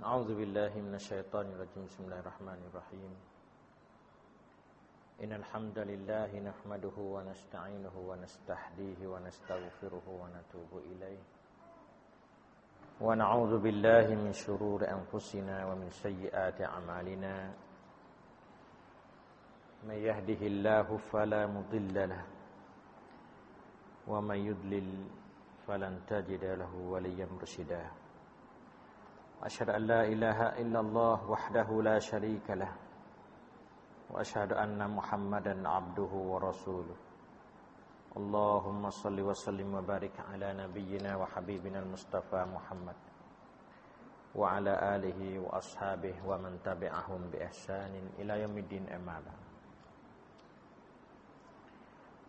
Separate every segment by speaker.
Speaker 1: A'udzu billahi minasyaitonir rajim. Bismillahirrahmanirrahim. Innal hamdalillah nahmaduhu wa nasta'inuhu wa nastahdihi wa nastaghfiruhu wa natubu ilaihi. Wa na'udzu billahi min shururi anfusina wa min sayyiati a'malina. May yahdihillahu fala mudilla lahu wa may yudlil falan tajida lahu waliyyan mursyida. Asyhadu an la ilaha illallah wahdahu la syarika lah wa asyhadu anna Muhammadan abduhu wa rasuluh. Allahumma shalli wa sallim wa barik ala nabiyyina wa habibina al-Mustafa Muhammad wa ala alihi wa ashabihi wa man tabi'ahum bi ihsanin ila yaumiddin, amma ba'd.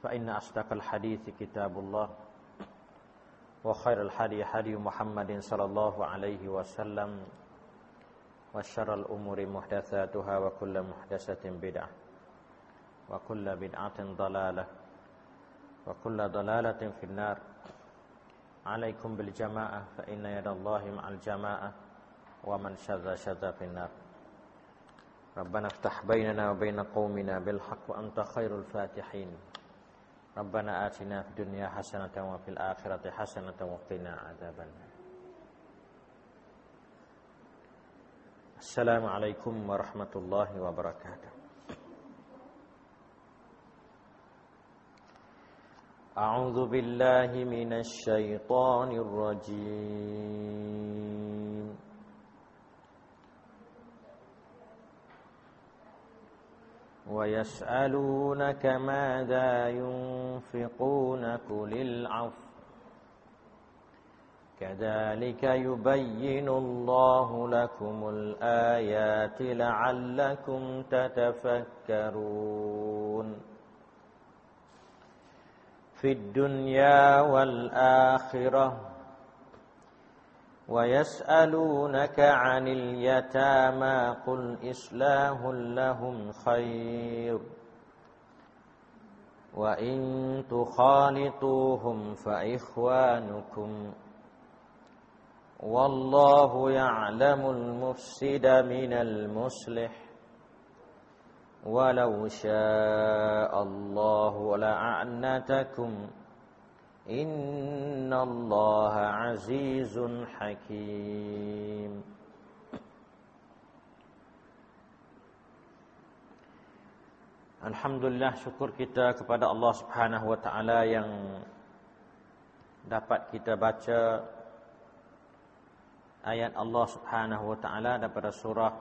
Speaker 1: Fa inna asdaqal hadithi kitabullah wa khairal hadi hadi Muhammadin sallallahu alaihi wasallam wa syarral umuri muhdatsatuha wa kullu muhdatsatin bid'ah wa kullu bid'atin dhalalah wa kullu dhalalatin finnar. Alaikum bil jamaah fa inna yadallahi ma'al jamaah wa man syadza finnar. Rabbana iftah bainana wa baina qaumina bil haqq wa anta khairul fatihin. Rabbana atina fid dunya hasanatan wa fil akhirati hasanatan wa qina adzabannar. Assalamualaikum warahmatullahi wabarakatuh. A'udzu billahi minasy syaithanir rajim. وَيَسْأَلُونَكَ مَاذَا يُنْفِقُونَ قُلِ الْعَفْوَ كَذَلِكَ يُبَيِّنُ اللَّهُ لَكُمُ الْآيَاتِ لَعَلَّكُمْ تَتَفَكَّرُونَ فِي الدُّنْيَا وَالْآخِرَةِ وَيَسْأَلُونَكَ عَنِ الْيَتَامَى قُلْ إِصْلَاحٌ لَهُمْ خَيْرٌ وَإِن تُخَالِطُوهُمْ فَإِخْوَانُكُمْ وَاللَّهُ يَعْلَمُ الْمُفْسِدَ مِنَ الْمُصْلِحِ وَلَوْ شَاءَ اللَّهُ لَأَعْنَتَكُمْ Innallaha azizun hakim. Alhamdulillah, syukur kita kepada Allah Subhanahu wa taala yang dapat kita baca ayat Allah Subhanahu wa taala daripada surah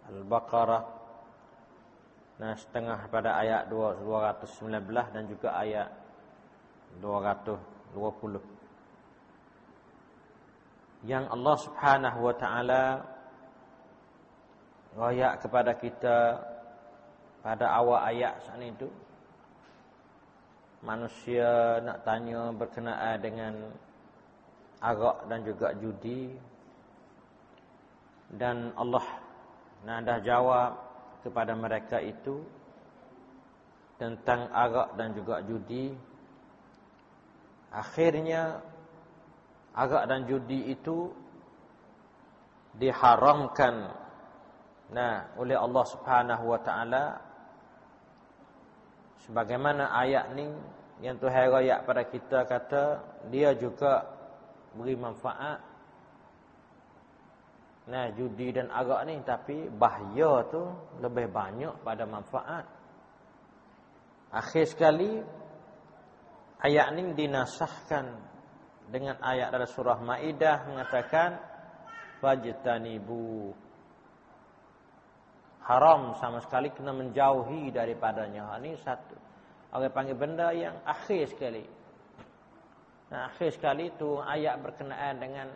Speaker 1: Al-Baqarah, nah setengah pada ayat 219 dan juga ayat 220 yang Allah Subhanahu wa taala royak kepada kita pada awal ayat saat itu. Manusia nak tanya berkenaan dengan arak dan juga judi, dan Allah dah jawab kepada mereka itu tentang arak dan juga judi. Akhirnya arak dan judi itu diharamkan oleh Allah Subhanahu wa taala, sebagaimana ayat ni yang Tuhan royak pada kita kata dia juga beri manfaat. Judi dan arak ni, tapi bahaya tu lebih banyak pada manfaat. Akhir sekali ayat ini dinasahkan dengan ayat dari surah Maidah mengatakan fajtanibu, haram sama sekali, kena menjauhi daripadanya. Ini satu, orang panggil benda yang akhir sekali. Akhir sekali itu ayat berkenaan dengan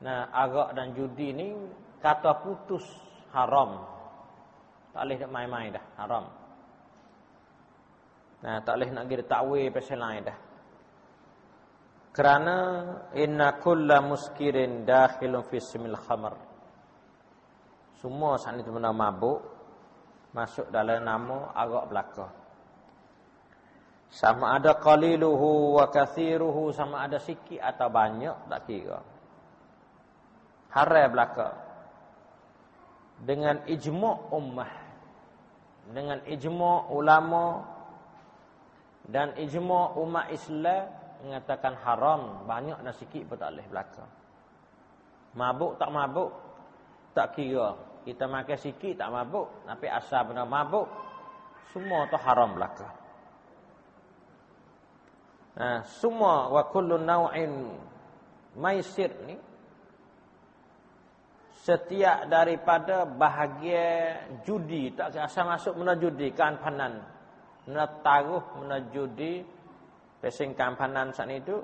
Speaker 1: arak dan judi ni, kata putus haram, tak boleh main-main dah, haram. Tak boleh nak pergi takwil pasal lain dah. Kerana inna kulla muskirin dakhilun fi ismil khamr. Semua saat itu benda mabuk masuk dalam nama arak belaka. Sama ada qaliluhu wa kathiruhu, sama ada sikit atau banyak, tak kira. haram belaka. Dengan ijma' ummah, dengan ijma' ulama dan ijma' umat Islam mengatakan haram, banyak dan sikit pun tak boleh belaka. Mabuk tak mabuk tak kira. Kita makan sikit tak mabuk, tapi asal benda mabuk semua tu haram belaka. Semua wa kullu naw'in maisir ni, setiap daripada bahagian judi, tak asal masuk benda judi, kampanan, benda taruh, benda judi, pesing kampanan saat itu,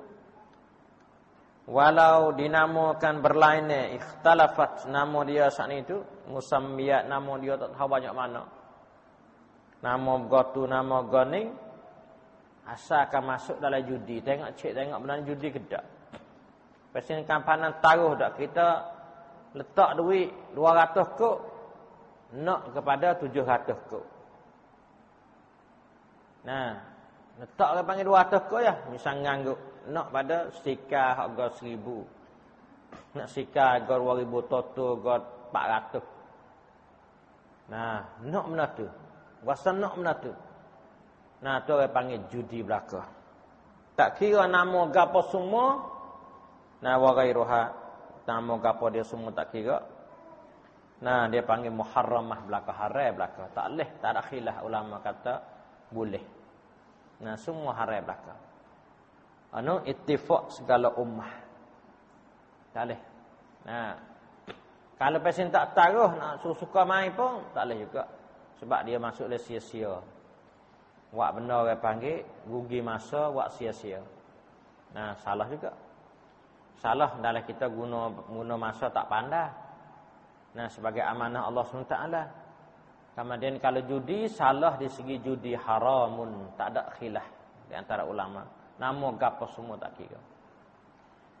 Speaker 1: walau dinamakan berlainan, ikhtalafat nama dia saat itu, musammiyat nama dia tak tahu banyak mana. Nama gotu, nama goning, asalkan masuk dalam judi. Tengok benda judi ke tak. Pesing kampanan taruh tak, kita letak duit 200 kok, nak kepada 700 kok. Nah, letak ke panggil 200 kok ya, misal ngangguk nak pada sika harga 1000. Nak sika harga 2000 toto harga 400. Nah, nak benda tu. Wasa nak benda tu. Nah, tu orang panggil judi belaka. Tak kira nama gapo semua. Nah, wa ghairuha. Nama gapo dia semua tak kira. Nah, dia panggil muharramah belaka, haram belaka. Tak boleh, tak ada khilaf ulama kata boleh. Nah, semua haram belaka. Anu ittifaq segala ummah. Tak boleh. Nah, kalau pesen tak taruh nak suka main pun tak boleh juga. Sebab dia masuk le sia-sia. Wak benda orang panggil rugi masa, wak sia-sia. Nah, salah juga. Salah dalam kita guna masa tak pandai. Nah, sebagai amanah Allah SWT. Kemudian kalau judi, salah di segi judi haramun, tak ada khilaf di antara ulama. Nama gapo semua tak kira.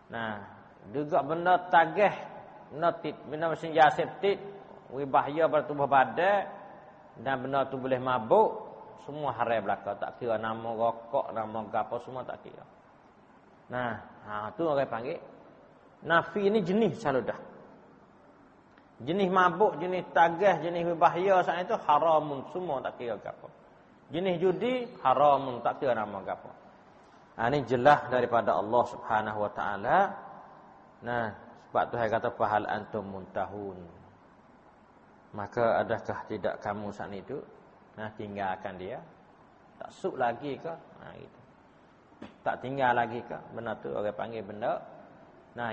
Speaker 1: Nah, juga benda tagih, benda mesin jasiptit, bahaya pada tubuh badan, dan benda tu boleh mabuk, semua haram belaka. Tak kira nama rokok, nama gapo semua tak kira. Nah, tu orang panggil nafi ni jenis selalu dah. Jenis mabuk, jenis tagah, jenis berbahaya saat itu haramun semua tak kira gapo. Jenis judi haramun tak kira nama gapo. Ini jelas daripada Allah Subhanahu wa taala. Nah, sebab Tuhan kata fahal antum muntahun. Maka adakah tidak kamu saat itu tinggalkan dia? Tak suk lagi ke? Gitu. Tak tinggal lagi ke? Benda tu orang panggil benda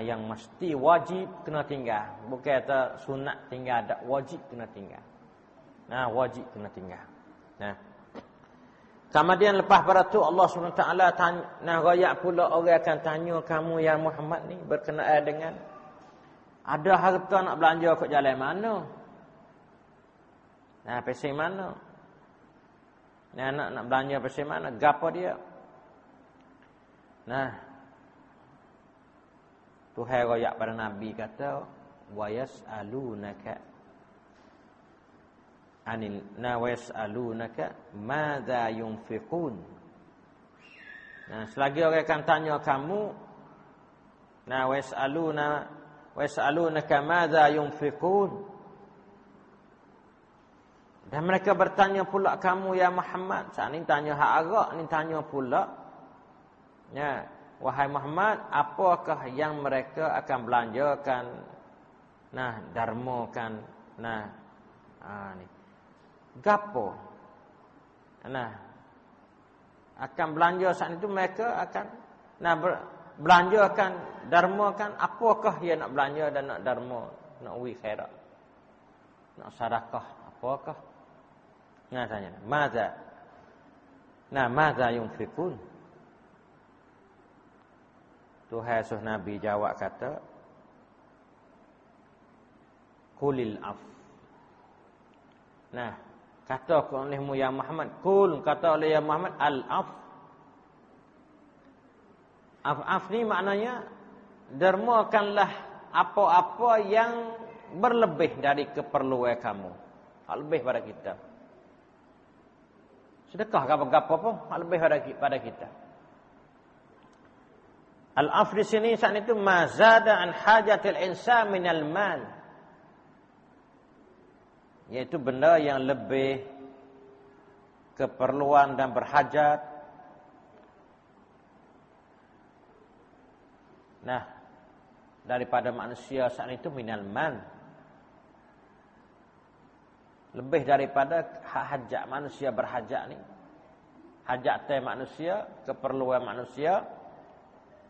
Speaker 1: yang mesti wajib kena tinggal. Bukan kata sunat tinggal, tak wajib kena tinggal. Wajib kena tinggal. Kemudian lepas pada tu Allah SWT tanya, rakyat pula orang akan tanya kamu ya Muhammad ni berkenaan dengan ada harta nak belanja kat jalan mana? Pesing mana? Nak belanja pesing mana? Gapo dia? Tuhai royak pada Nabi kata wa yas'alunaka anil wa yas'alunaka madza yunfiqun. Selagi orang akan tanya kamu wa yas'alunaka madza yunfiqun, dan mereka bertanya pula kamu ya Muhammad. Saat ni tanya hak arak, ni tanya pula wahai Muhammad, apakah yang mereka akan belanjakan, dermakan, ni gapo, akan belanja saat itu mereka akan belanjakan, dermakan, apakah yang nak belanja dan nak derma, nak wi khairat, nak sedekah, apakah? Tanya, maza yunfikun. Tuhai suh Nabi jawab kata kulil af. Kata olehmu ya Muhammad, kul, kata oleh ya Muhammad al-af. Af ni maknanya dermakanlah apa-apa yang berlebih dari keperluan kamu. Hak lebih pada kita. Sedekah gapo-gapo pun hak lebih pada kita. Al-af di sini saat itu mazada an hajatil insan minal mal. Yaitu benda yang lebih keperluan dan berhajat. Nah, daripada manusia saat itu minal mal. Lebih daripada hajat manusia berhajat ni. Hajat manusia, keperluan manusia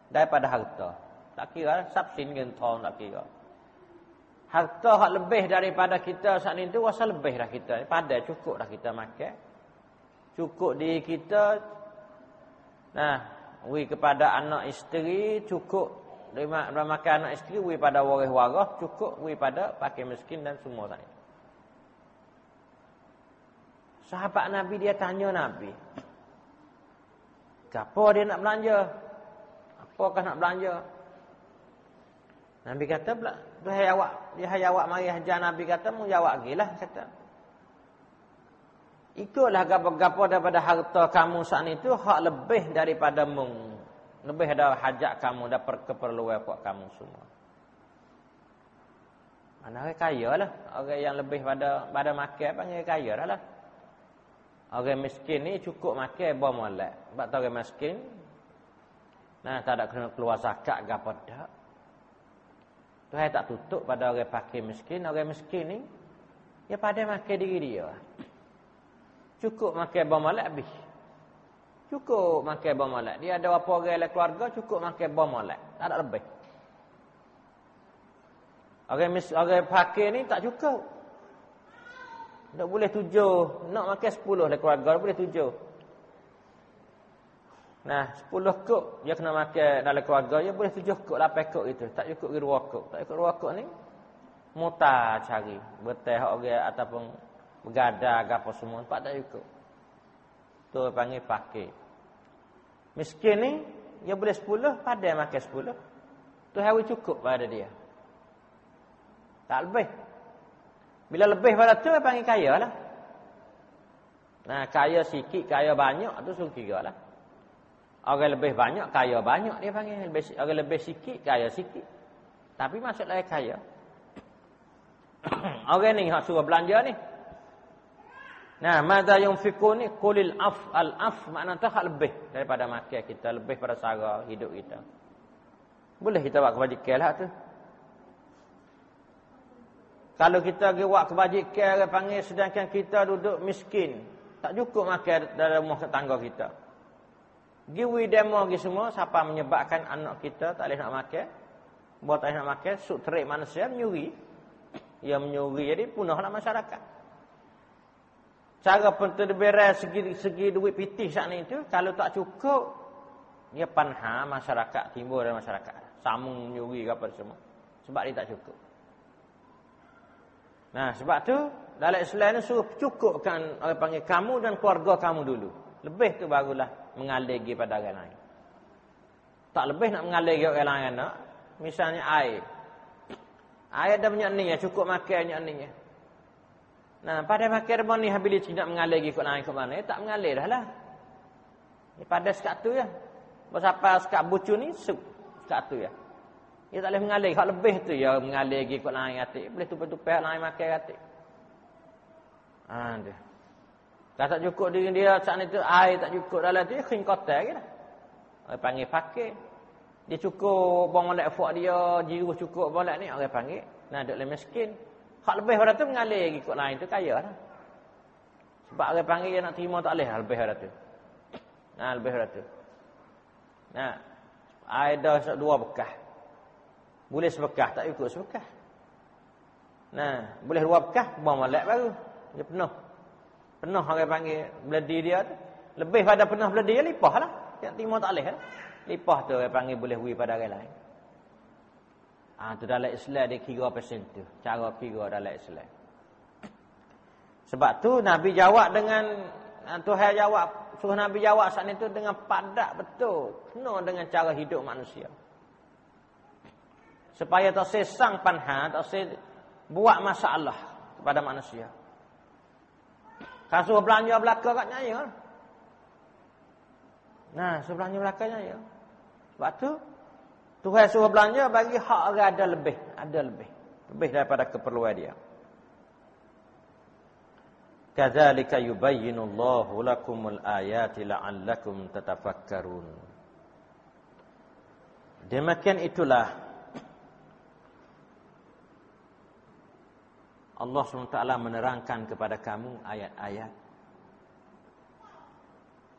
Speaker 1: daripada harta. Tak kira sabsin gentong tak kira. Harta hak lebih daripada kita saat itu rasa lebih dah kita. Pada cukup dah kita makan. Cukup di kita. Nah, wi kepada anak isteri cukup makan anak isteri, wi pada waris-waris cukup, wi pada pakai miskin dan semua tadi. Sahabat Nabi dia tanya Nabi, apa dia nak belanja? Apakah nak belanja? Nabi kata, hai awak mari hajar. Nabi kata, mu jawab gilah kata. Ikutlah gapo-gapo daripada harta kamu saat itu hak lebih daripada lebih ada hajat kamu, ada keperluan buat kamu semua. Mana orang kaya lah, orang yang lebih pada makan panggil kaya dah lah. Orang miskin ni cukup makan bawa molek. Sebab tu orang miskin, nah tak ada kena keluar zakat ke apa tak. Tuhan tak tutup pada orang fakir miskin. Orang miskin ni, dia pada makan diri dia. Cukup makan bawa molek habis. Cukup makan bawa molek. Dia ada apa orang dalam keluarga, cukup makan bawa molek. Tak ada lebih. Orang fakir ni tak cukup. Tak boleh 7, nak makan 10 dalam keluarga, boleh 7. Nah, 10 kok dia kena makan dalam keluarga, dia boleh 7 kok, 8 kok itu. Tak cukup ke 2 kok. Tak cukup 2 kok ni mutar cari. Beteh orang ataupun bergadang ke apa semua, tak cukup. Tu panggil fakir. Miskin ni dia boleh 10, pandai makan 10. Tu hari cukup pada dia. Tak lebih. Bila lebih pada tu, dia panggil kaya lah. Nah, kaya sikit, kaya banyak, tu suruh kira lah. Orang lebih banyak, kaya banyak, dia panggil. Orang lebih sikit, kaya sikit. Tapi maksudnya kaya. Orang ni, yang suruh belanja ni. Nah, madza yunfiqun ni, qulil af, al-af, makna tu hak lebih daripada makan kita, lebih pada sara hidup kita. Boleh kita buat kebajikan lah tu. Kalau kita pergi buat kebajikan, orang panggil, sedangkan kita duduk miskin. Tak cukup makan dalam rumah tangga kita. Giwi demo pergi semua, siapa menyebabkan anak kita tak boleh nak makan. Buat tak boleh nak makan, suk terik manusia, menyuri. Ia menyuri, jadi punahlah masyarakat. Cara pentadbiran segi duit pitih saat ni itu, kalau tak cukup, dia panha masyarakat, timbul dalam masyarakat. Sambung menyuri ke apa semua. Sebab dia tak cukup. Nah, sebab tu dalam Islam ni suruh cukupkan orang panggil kamu dan keluarga kamu dulu. Lebih tu barulah mengalir pergi pada orang lain. Tak lebih nak mengalir pergi orang lain nak. Misalnya air. Air dah banyak ni ya, cukup makan banyak ni ya. Nah, pada makan rebon ni habis dia nak mengalir pergi ke lain ke mana, tak mengalir dah lah. Ni pada sekat tu ya. Berapa sekat bucu ni sekat tu ya. Dia tak boleh mengalir. Hak lebih tu ya mengalir pergi kot lain atik. Boleh tupai-tupai lain makan atik. Dia. Kalau tak cukup diri dia saat itu, air tak cukup dalam tu, kering kotak ke dah. Orang panggil fakir. Dia cukup bawang molek fuak dia, jiru cukup bawang molek ni, orang panggil. Nah, duduk lebih miskin. Hak lebih pada tu mengalir pergi kot lain tu, kaya lah. Sebab orang panggil dia nak terima tak boleh lebih pada tu. Nah, lebih pada tu. Nah, air dah 2 bekas. Boleh sebekah, tak ikut sebekah. Nah, boleh 2 bekas, bawang molek baru. Dia penuh. Penuh orang panggil beledi dia tu. Lebih pada penuh beledi dia, lipah lah. Yang timur tak boleh lah. Lipah tu orang panggil boleh beri pada orang lain. Tu dalam Islam dia kira persen tu. Cara kira dalam Islam. Sebab tu Nabi jawab dengan, Tuhan jawab, suruh Nabi jawab saat itu dengan padat betul. Kena dengan cara hidup manusia. Supaya tak sesang panha, tak buat masalah kepada manusia. Kalau suruh belanja belaka kat nyaya. Nah, suruh belanja belaka nyaya. Sebab tu, Tuhan suruh belanja bagi hak orang ada lebih. Lebih daripada keperluan dia. Kadzalika yubayyinullahu lakumul ayati la'allakum tatafakkarun. Demikian itulah Allah SWT menerangkan kepada kamu ayat-ayat.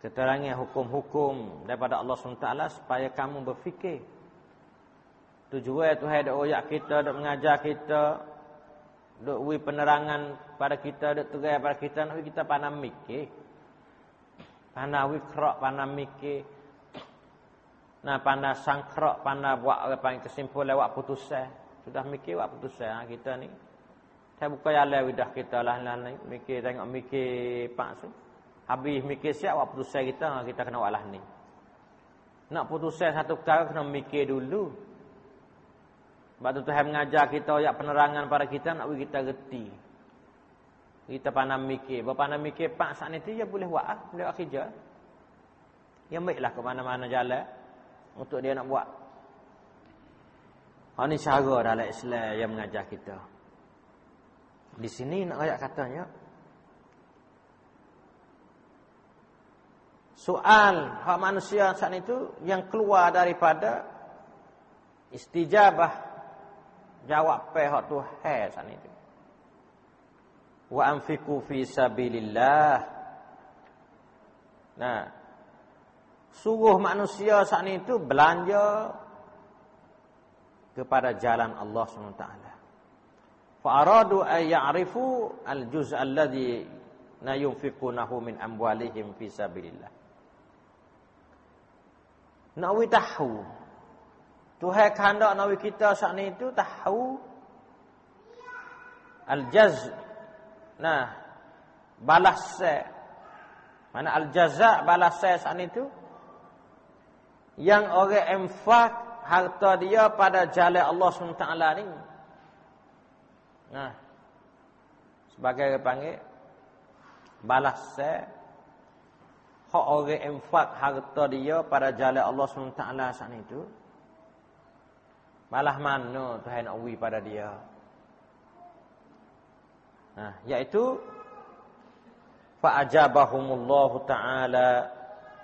Speaker 1: Keterangan hukum-hukum daripada Allah SWT supaya kamu berfikir. Tujuan Tuhan dok royak kita, dok mengajar kita, dok beri penerangan pada kita, dok terai pada kita, nak kita pandai mikir. Pandai wikrak, pandai mikir. Nah, pandai sangkrak, pandai buat orang panggil kesimpulan, buat putusan. Sudah mikir buat putusan kita ni. Saya buka jalan widah kita lah mikir, tengok mikir pak. Habis mikir siap buat putusan kita kena buat lah ni. Nak putusan satu perkara kena mikir dulu. Sebab tu Tuhan mengajar kita ayat penerangan pada kita nak bagi kita reti. Kita pandai mikir, berpandai mikir pak saat ni tu dia boleh buat boleh buat kerja. Yang baiklah ke mana-mana jalan untuk dia nak buat. Ini cara dalam Islam yang mengajar kita. Di sini nak ayat katanya soal hak manusia saat itu yang keluar daripada istijabah jawab hak Tuhan saat itu. Wa anfiqu fi sabilillah. Nah, suruh manusia saat itu belanja kepada jalan Allah SWT. Fa'aradu ay ya'rifu al-juz' alladhi yunfiqunahu min amwalihim fi sabilillah. Nak tahu. Tuhan kehendak nak kita saat ni itu tahu al-jaz'. Nah, balas mana al-jaza' balas saat ni itu yang orang infak harta dia pada jalan Allah SWT ni. Nah, sebagai panggil balas hak orang infak harta dia pada jalan Allah SWT saat itu. Balas mana Tuhan nak beri pada dia? Nah, iaitu fa'ajabahumullahu ta'ala,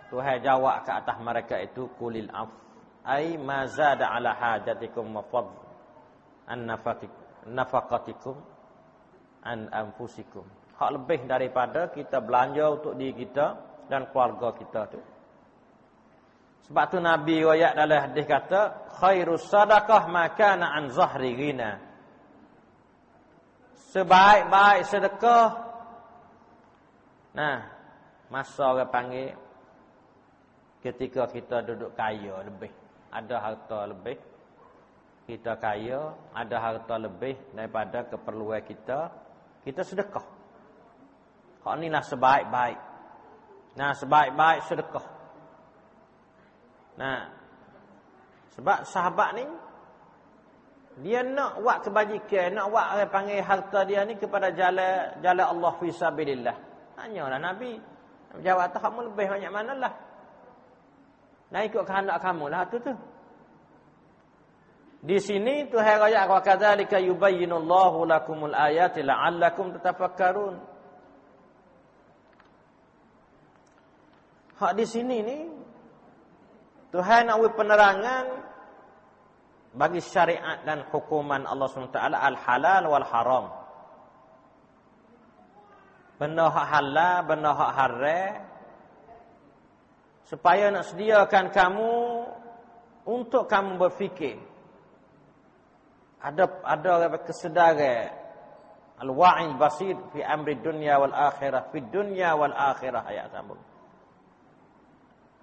Speaker 1: Tuhan jawab ke atas mereka itu kulil af ai ma zada ala hajatikum wa fadl an nafaqatikum an anfusikum. Hak lebih daripada kita belanja untuk diri kita dan keluarga kita tu. Sebab tu Nabi riwayat dalam hadis kata khairus sadaqah ma kana an zahri ghina. Sebaik-baik sedekah. Nah, masa orang panggil ketika kita duduk kaya lebih, ada harta lebih, kita kaya, ada harta lebih daripada keperluan kita, kita sedekah. Hak ni lah sebaik-baik. Nah, sebaik-baik sedekah. Nah, sebab sahabat ni dia nak buat kebajikan, nak buat orang panggil harta dia ni kepada jalan Allah fi sabilillah. Hanyalah Nabi jawab tak kamu lebih banyak manalah. Nah, ikut kehendak kamu lah tu. Di sini Tuhan ayat wa kadzalika yubayyinullahu lakumul ayati la'allakum tatafakkarun. Hak di sini ni Tuhan nak beri penerangan bagi syariat dan hukuman Allah SWT al-halal wal haram. Benda hak halal, benda hak haram, supaya nak sediakan kamu untuk kamu berfikir. Ada kesedaran al-wa'i basir fi amri dunya wal akhirah, fi dunya wal akhirah ayat sambung.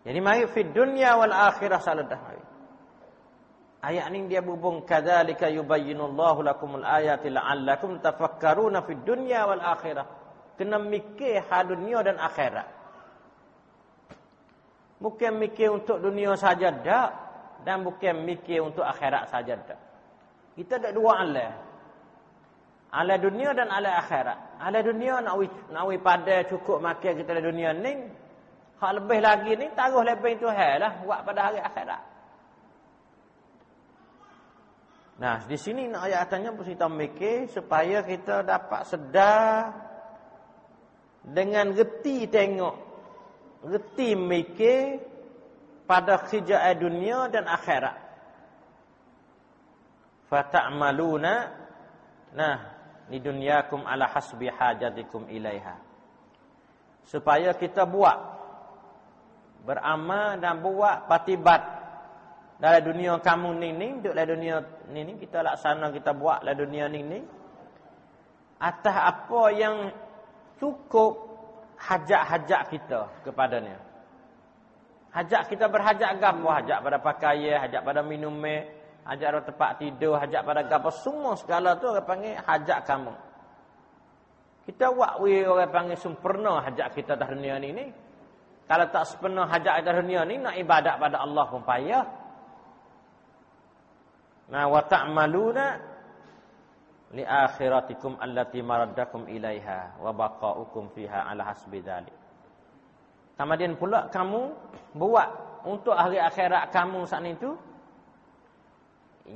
Speaker 1: Jadi mari fi dunya wal akhirah saladah mari. Ayat ni dia berhubung kadzalika yubayyinullahu lakumul ayati la'allakum tafakkaruna fid dunya wal akhirah. Kena mikir hal dunia dan akhirat. Bukan mikir untuk dunia saja dak dan bukan mikir untuk akhirat saja dak. Kita ada dua ala. Ala dunia dan ala akhirat. Ala dunia nak wi pada cukup makan kita dalam dunia ni. Hak lebih lagi ni taruh lebih Tuhan lah buat pada hari akhirat. Nah, di sini ayatnya kita mikir supaya kita dapat sedar dengan reti tengok, reti mikir pada khijai dunia dan akhirat. Fata'maluna, nah, di dunyakum ala hasbi hajatikum ilaiha. Supaya kita buat, beramal dan buat patibat dalam dunia kamu ni, duduk dalam dunia ni, kita laksana, kita buat dalam dunia ni, atas apa yang cukup hajat-hajat kita kepadanya. Hajat kita berhajat gapo? Hajat pada pakaian, hajat pada minum, hajat pada tempat tidur, hajat pada gapo, semua segala tu orang panggil hajat kamu. Kita buat orang panggil sempurna hajat kita dah dunia ni. Kalau tak sempurna hajat dah dunia ni, nak ibadat pada Allah pun payah. Nah, wa ta'maluna li akhiratikum allati maraddakum ilaiha wa baqa'ukum fiha ala hasbi dzalik. Kemudian pula kamu buat untuk hari akhirat kamu saat itu,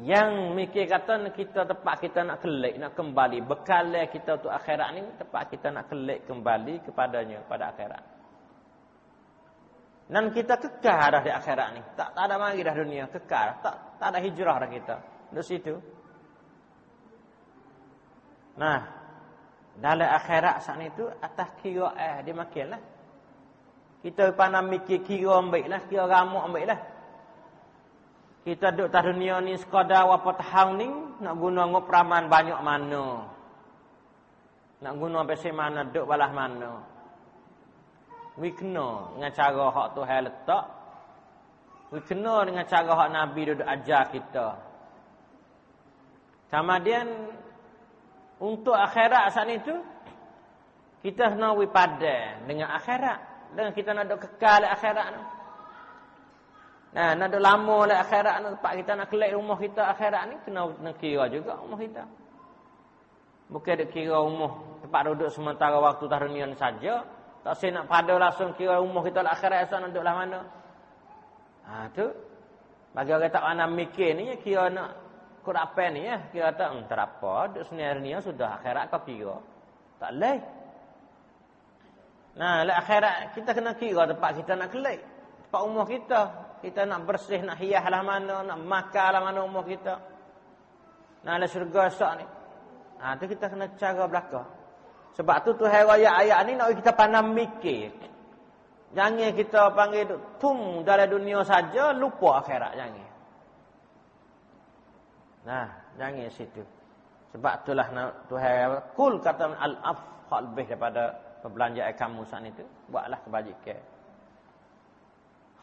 Speaker 1: yang mikir kata kita tempat kita nak kelik, nak kembali, bekal kita untuk akhirat ni, tempat kita nak kelik kembali kepadanya, pada akhirat. Dan kita kekal dah di akhirat ni. Tak ada mari dah dunia, kekal. Tak ada hijrah dah kita. Di situ. Nah, dalam akhirat saat itu atas kira dia makinlah. Kita pandang mikir kira ambillah, kira ramuk ambillah. Kita duduk atas dunia ni sekadar berapa tahun ni, nak guna ngopraman banyak mana. Nak guna pesi mana, duduk balah mana. We kena dengan cara hak Tuhan letak. We kena dengan cara hak Nabi duduk ajar kita. Kemudian untuk akhirat saat itu, kita kena pada dengan akhirat. Dan kita nak duduk kekal di akhirat ni. Nah, nak duduk lama di akhirat ni, tempat kita nak kelak rumah kita akhirat ni, kena kira juga rumah kita. Bukan duk kira rumah tempat duduk sementara waktu dah dunia ni saja. Tak saya nak pada langsung kira rumah kita di akhirat esok nak duduk lah mana. Tu. Bagi orang tak pandai mikir ni, kira nak kod apa ni ya, kira tak apa, duduk sini dunia sudah, akhirat kau kira. Tak leh. Nah, le akhirat kita kena kira tempat kita nak kelak. Tempat umur kita. Kita nak bersih, nak hias lah mana, nak makan lah mana umur kita. Nah, le syurga esok ni. Tu kita kena cara belakang. Sebab tu Tuhan ayat-ayat ni nak kita pandang mikir. Jangan kita panggil tum dalam dunia saja, lupa akhirat. Jangan. Nah, jangan situ. Sebab itulah Tuhan kul kata al-af lebih daripada perbelanjaan kamu saat itu. Buatlah kebajikan.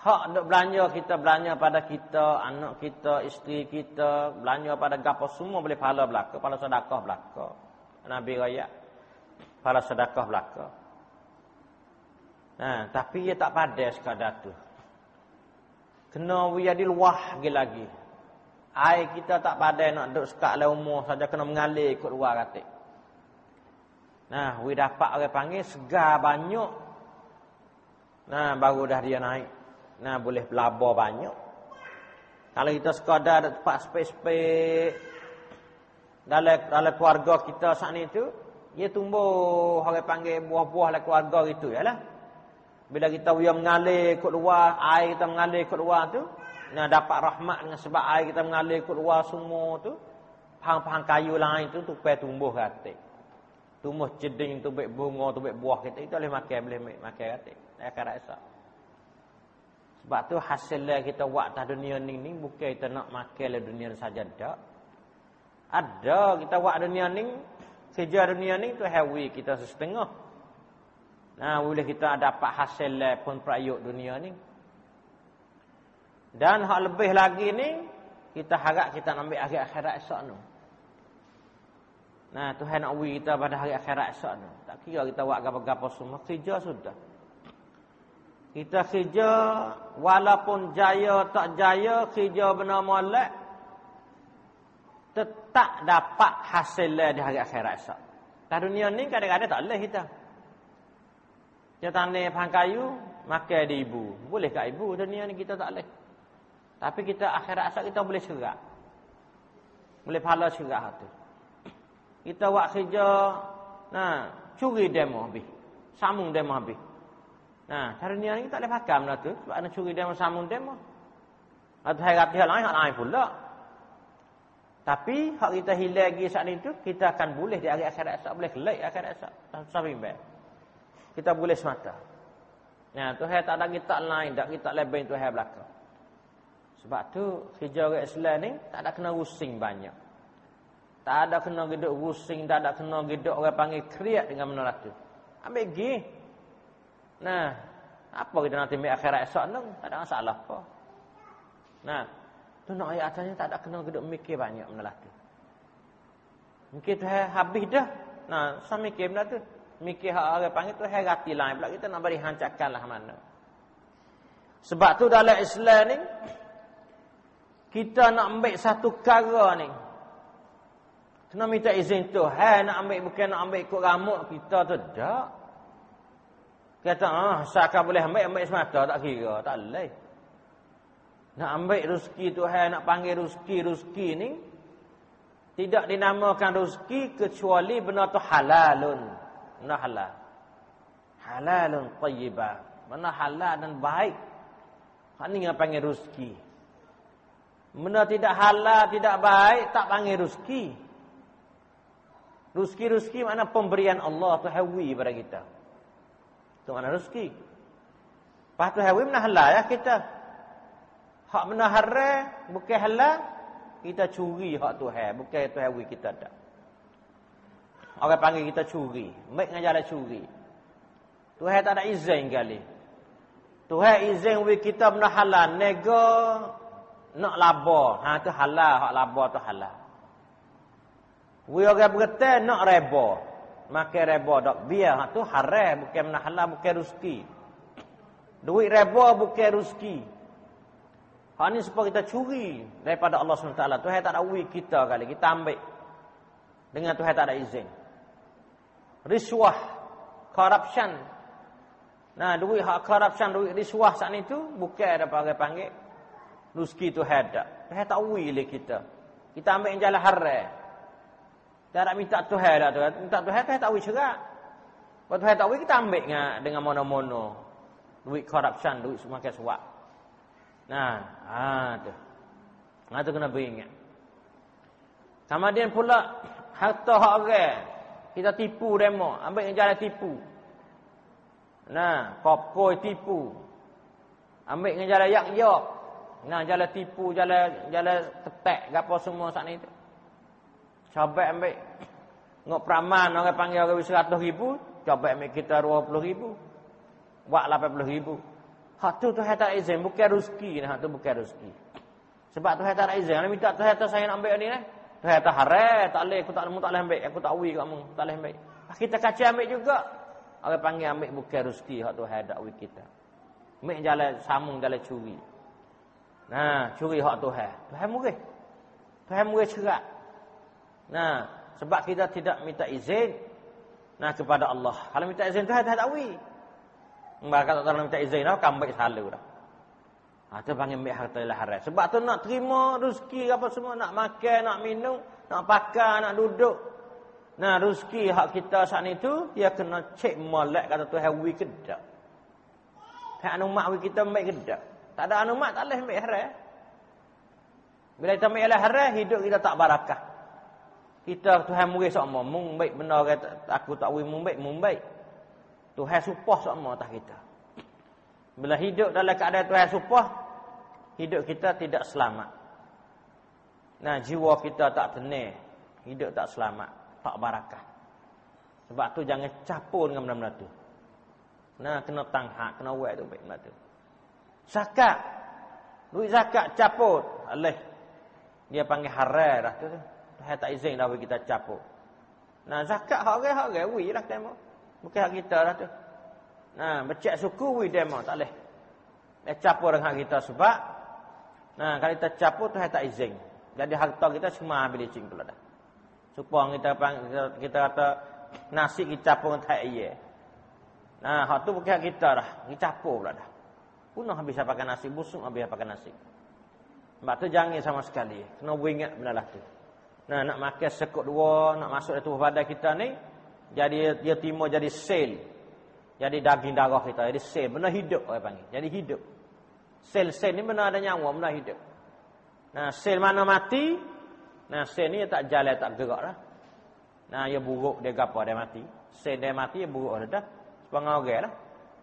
Speaker 1: Hak untuk belanja, kita belanja pada kita, anak kita, isteri kita, belanja pada gapo semua boleh pahala belaka, pahala sedekah belaka. Nabi raya pahala sedekah belaka. Nah, tapi ia tak pada sekadar tu. Kena jadi luah lagi. Air kita tak pada nak duduk sekat le umur saja, kena mengalir ikut luar katik. Nah, we dapat orang panggil segar banyak. Nah, baru dah dia naik. Nah, boleh pelabur banyak. Kalau kita sekadar ada tempat spek-spek dalam keluarga kita saat ni tu, dia tumbuh orang panggil buah-buah dalam keluarga itu yalah. Bila kita mengalir ikut luar, air kita mengalir ikut luar tu, nah dapat rahmat dengan sebab air kita mengalir ikut luar semua tu, pahang-pahang kayu lain tu supaya tumbuh katik. Tumbuh ceding, tumbuh bunga, tumbuh buah kita, itu boleh makan katik. Akhirat esok. Sebab tu hasilnya kita buat atas dunia ni bukan kita nak makan le dunia ni saja dak. Ada kita buat dunia ni, kerja dunia ni tu hawi kita setengah. Nah, boleh kita dapat hasil pun perayuk dunia ni. Dan hak lebih lagi ni, kita harap kita ambil hari akhirat esok ni. Nah, Tuhan nak uji kita pada hari akhirat esok ni. Tak kira kita buat apa-apa semua, kerja sudah. Kita kerja, walaupun jaya tak jaya, kerja benar molek, tetap dapat hasil di hari akhirat esok. Dah dunia ni kadang-kadang tak boleh kita. Kita tanah pahang kayu, makan di ibu. Boleh kat ibu, dunia ni kita tak boleh. Tapi kita akhirat esok kita boleh serak. Boleh pahala syurga tu. Kita buat kerja, curi demo habis. Sambung demo habis. Cara ni kita tak boleh pakai benda tu. Sebab nak curi demo, sambung demo. Atau hari hak lain pula. Tapi, hak kita hilang lagi saat itu, kita akan boleh di hari akhirat esok. Boleh kelak akhirat esok. Sampai baik. Kita boleh semata. Tuhan tak ada kita lain, tak kita lebih Tuhan belakang. Sebab tu, kerja orang Islam ni, tak ada kena rusing banyak. Tak ada kena geduk rusing, tak ada kena geduk orang panggil kriak dengan menolak tu. Ambil pergi. Apa kita nanti ambil akhirat esok tu? Tak ada masalah apa. Tu nak ayat atasnya tak ada kena geduk mikir banyak menolak tu. Mungkin Tuhan habis dah. Saya mikir benda tu. Mikir hak orang panggil tu herati lain pula kita nak beri hancakan lah mana. Sebab tu dalam Islam ni, kita nak ambil satu perkara ni, kena minta izin Tuhan. Nak ambil bukan nak ambil ikut ramuk kita tu. Tak. Kata, seakan boleh ambil semata. Tak kira. Tak boleh. Nak ambil rezeki Tuhan, nak panggil rezeki ni, tidak dinamakan rezeki kecuali benda tu halalun. Benda halal. Halalun tayyibah. Benda halal dan baik. Hak ni yang panggil rezeki. Benda tidak halal, tidak baik, tak panggil rezeki. Rezeki makna pemberian Allah tu hawi pada kita. Itu makna rezeki. Lepas tu hawi makna halal ya kita. Hak benda haram, bukan halal, kita curi hak Tuhan, bukan Tuhan hawi kita tak. Orang panggil kita curi, baik dengan jalan curi. Tuhan tak ada izin kali. Tuhan izin we kita benda halal, nego nak laba. Tu halal, hak laba tu halal. We orang berkata nak reba. Makan reba dak biar tu haram, bukan benda halal, bukan rezeki. Duit reba bukan rezeki. Hak ni supaya kita curi daripada Allah SWT. Tuhan tak ada uwi kita kali, kita ambil. Dengan Tuhan tak ada izin. Riswah, corruption. Duit hak corruption, duit riswah saat itu bukan ada panggil rezeki Tuhan tak. Tuhan tak uwi oleh kita. Kita ambil yang jalan haram. Tak nak minta Tuhan dah tu. Minta Tuhan tak uwi cerak. Kalau Tuhan tak uwi kita ambil dengan mono-mono. Duit corruption, duit semakin suap. Tu. Tu kena beringat. Kemudian pula harta hak orang kita tipu demo, ambil yang jalan tipu. Kopoi tipu. Ambil yang jalan yak-yak. Jalan tipu, jalan tetek gapo semua saat ni tu. Coba ambil ngok peraman orang panggil orang 100,000, coba ambil kita 20,000. Buat 80,000. Hak tu Tuhan tak izin, bukan rezeki. Hak tu bukan rezeki. Sebab Tuhan tak izin. Kalau minta Tuhan tu saya nak ambil ni Tuhan tak haram, tak boleh, aku tak boleh ambil. Aku tak uwi kamu, tak boleh ambil. Kita kacau ambil juga. Orang panggil ambil bukan rezeki, hak Tuhan tak uwi kita. Ambil jalan sambung, jalan curi. Curi hak Tuhan. Tuhan murih. Tuhan murih cerak. Sebab kita tidak minta izin kepada Allah. Kalau minta izin Tuhan tak uwi. Maka tak minta izin dah, kambik selalu dah. Itu panggil ambil harta ialah haram. Sebab tu nak terima rezeki apa semua, nak makan, nak minum, nak pakai, nak duduk. Rezeki hak kita saat itu, dia kena cek molek kata Tuhan wi kedak. Hak anumak wi kita ambil kedak. Tak ada anumak tak boleh ambil haram. Bila kita ambil haram, hidup kita tak barakah. Kita Tuhan murid sama, mung baik benda kata aku tak wi mung baik. Tuhan supah sama atas kita. Bila hidup dalam keadaan Tuhan supah, hidup kita tidak selamat. Jiwa kita tak tenang, hidup tak selamat, tak barakah. Sebab tu jangan capur dengan benda-benda tu. Kena tanghak, kena buat tu baik benda tu. Zakat. Duit zakat capur. Alih. Dia panggil haram dah tu. Tuhan tak izin dah bagi kita capur. Zakat hak orang wi lah kita. Bukan hak kita dah tu. Becek suku wi demo tak leh. Dia capur dengan hak kita sebab kalau kita capur Tuhan tak izin. Jadi harta kita semua ambil licin pula dah. Supaya kita kata nasi kita capur dengan tak iya. Hak tu bukan hak kita dah. Kita capur pula dah. Punah habis pakai nasi, busuk habis pakai nasi. Sebab tu jangan sama sekali. Kena ingat benda lah tu. Nah, nak makan sekut dua, nak masuk dalam tubuh badan kita ni, jadi dia timur jadi sel. Jadi daging darah kita, jadi sel, benda hidup orang panggil. Jadi hidup. Sel-sel ni benda ada nyawa, benda hidup. Nah, sel mana mati, nah sel ni dia tak jalan, tak gerak dah. Nah, dia buruk, dia gapo, dia mati. Sel dia mati, dia buruk dah. Sepengah orang lah.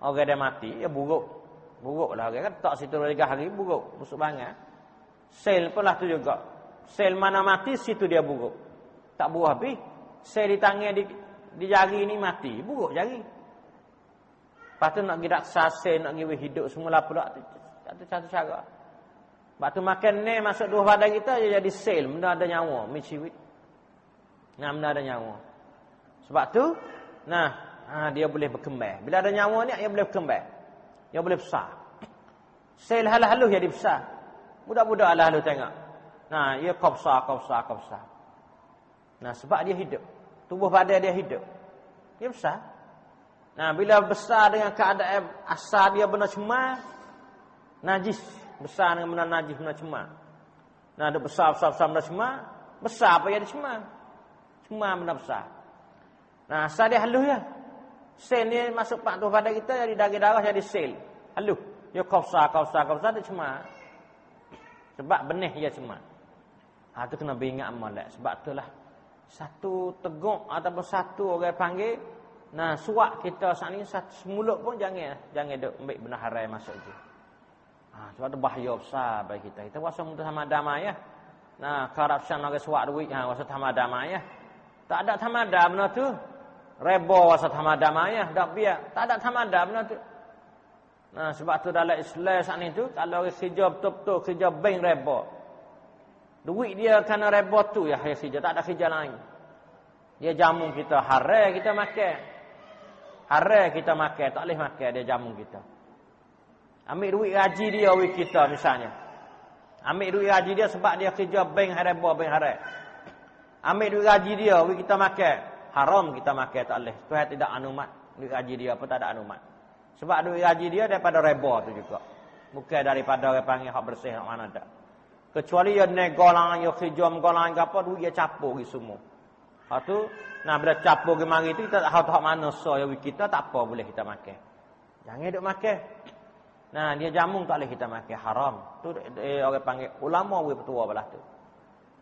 Speaker 1: Orang dia mati, dia buruk. Buruk lah orang kan, tak situ 3 hari, buruk. Busuk banget. Sel pun lah tu juga. Sel mana mati, situ dia buruk. Tak buruk habis. Sel di tangan, di jari ni mati. Buruk jari. Lepas tu nak pergi raksa sel, nak pergi hidup semula pula. Tak ada satu cara. Lepas tu makan ni, masuk tubuh badan kita, dia jadi sel. Benda ada nyawa. Miciwit. Nah, benda ada nyawa. Sebab tu, dia boleh berkembang. Bila ada nyawa ni, dia boleh berkembang. Dia boleh besar. Sel halus-halus jadi besar. Budak-budak halus-halus tengok. Nah, ia kau besar. Nah, sebab dia hidup. Tubuh badan dia hidup. Dia besar. Nah, bila besar dengan keadaan asal dia benar cemar, najis. Besar dengan benar najis, benar cemar. Nah, dia besar benar cemar. Besar apa yang dia cemar? Cemar benar besar. Nah, asal dia halus ya. Sel ni masuk pak tubuh badan kita, jadi daging darah jadi sel. Halus. Dia kau besar, dia cemar. Sebab benih dia cemar. Tu kena beringat molek. Sebab itulah satu teguk ataupun satu orang panggil, nah suak kita saat ni satu mulut pun jangan duk ambil benda haram masuk je. Sebab tu bahaya besar bagi kita. Kita rasa muntah sama damai ya. Nah, corruption orang suak duit rasa sama damai ya. Tak ada tamada benda tu. Rebo rasa tamada ya, dak biar. Tak ada tamada benda tu. Nah, sebab tu dalam Islam saat ni tu kalau orang kerja betul-betul kerja bank rebo. Duit dia kena rebo tu ya kerja, tak ada kerja lain. Dia jamu kita haram kita makan. Haram kita makan, tak boleh makan dia jamu kita. Ambil duit gaji dia wik kita misalnya. Ambil duit gaji dia sebab dia kerja bank rebo, bank haram. Ambil duit gaji dia wik kita makan. Haram kita makan tak boleh. Tuhan tidak anumat. Duit gaji dia pun tak ada anumat. Sebab duit gaji dia daripada reba tu juga. Bukan daripada orang panggil hak bersih hak mana tak. Kecuali dia negolang, dia khijam golang ke apa, duit dia capur ke semua. Hak tu, nah bila capur ke mari tu, kita tak tahu hak mana so ya kita, tak apa boleh kita makan. Jangan duk makan. Nah, dia jamu tak boleh kita makan, haram. Tu orang panggil ulama we petua belah tu.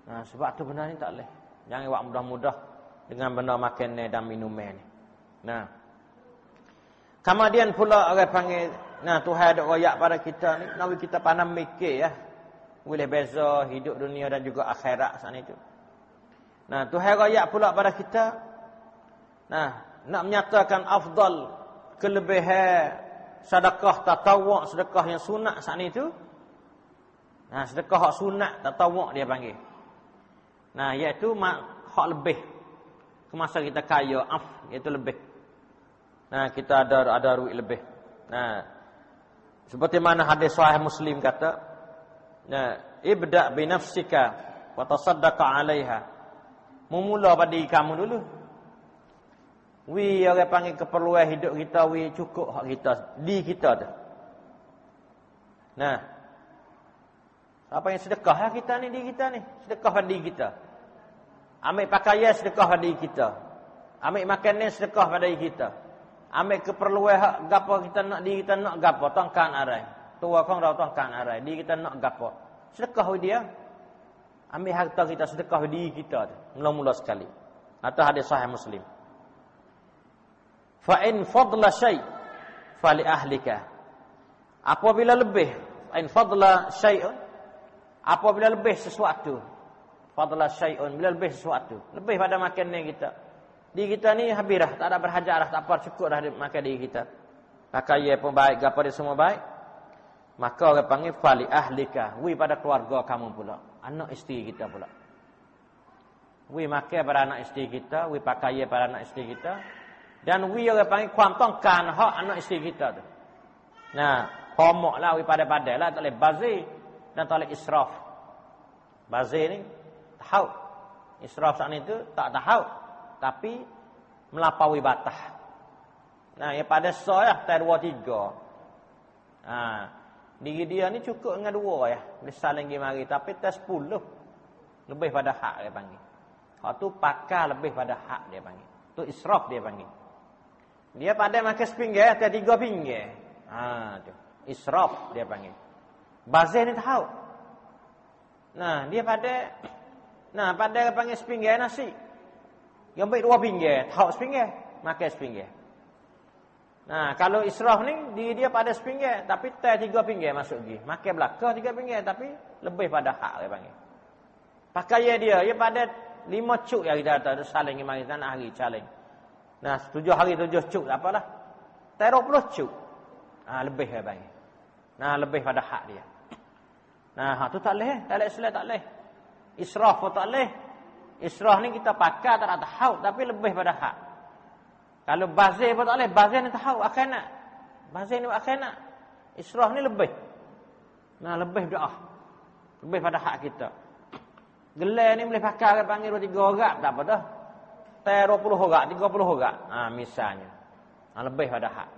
Speaker 1: Nah, sebab tu benda ni tak boleh. Jangan buat mudah-mudah dengan benda makan ni dan minuman ni. Nah, kemudian pula orang panggil, nah Tuhan ada royak pada kita ni, nak kita pandai mikir ya. Boleh beza hidup dunia dan juga akhirat sana itu. Nah, Tuhan royak pula pada kita. Nah, nak menyatakan afdal, kelebihan sedekah tatawwu', sedekah yang sunat sana itu. Nah, sedekah hak sunat tatawwu' dia panggil. Nah, iaitu hak lebih. Kemasa kita kaya, iaitu lebih. Nah, kita ada duit lebih. Nah, seperti mana hadis sahih Muslim kata, nah, ibda' bi nafsika wa tasaddaqa 'alaiha. Memula pada diri kamu dulu. Orang panggil keperluan hidup kita, cukup hak kita, di kita tu. Nah, apa yang sedekah kita ni, diri kita ni, sedekah pada diri kita. Ambil pakaian sedekah pada diri kita. Ambil makanan sedekah pada diri kita. Ambil keperluan hak gapo kita nak, diri kita nak gapo, tongkan arai. Tua kong rau tongkan arai, diri kita nak gapo. Sedekah dia. Ambil harta kita sedekah diri kita tu. Mula-mula sekali. Atau hadis sahih Muslim. Fa in fadla syai' fali ahlika. Apabila lebih, in fadla syai'un, apabila lebih sesuatu. Fadla syai'un, bila lebih sesuatu. Lebih pada makanan kita. Diri kita ni habis dah, tak ada berhajat dah, tak apa, cukup dah makan diri kita. Pakaian pun baik, gapo dia semua baik. Maka orang panggil fali ahlika, pada keluarga kamu pula, anak isteri kita pula. Makan pada anak isteri kita, pakaian pada anak isteri kita. Dan orang panggil kuantongkan hak anak isteri kita tu. Nah, homoklah pada lah, tak boleh bazir dan tak boleh israf. Bazir ni tahu. Israf saat itu tak tahu, tapi melampaui batas. Nah, yang pada saya tak 2 3. Diri dia ni cukup dengan 2 ya. Boleh saling pergi mari, tapi tak 10. Lebih pada hak dia panggil. Hak tu pakar lebih pada hak dia panggil. Tu israf dia panggil. Dia pada makan sepinggir atau 3 pinggir. Tu. Israf dia panggil. Bazir ni tahu. Nah, dia pada panggil sepinggir nasi. Yang baik 2 pinggir, tahu sepinggir, makan sepinggir. Nah, kalau israf ni dia pada sepinggir tapi 3 pinggir masuk lagi. Makan belakang 3 pinggir tapi lebih pada hak dia panggil. Pakaian dia pada 5 cuk yang kita kata saling mari tanah hari saling. Nah, 7 hari 7 cuk tak apalah. 30 cuk. Lebih dia panggil. Nah, lebih pada hak dia. Nah, hak tu tak leh, tak leh Islam tak leh. Israf pun tak leh. Israf ni kita pakai tak ada hak tapi lebih pada hak. Kalau bazir pun tak leh, bazir ni tahu akan nak. Bazir ni akan nak. Israf ni lebih. Nah, lebih dah. Lebih pada hak kita. Gelai ni boleh pakai panggil 2-3 orang tak apa dah. 20 orang, 30 orang. Misalnya. Lebih pada hak.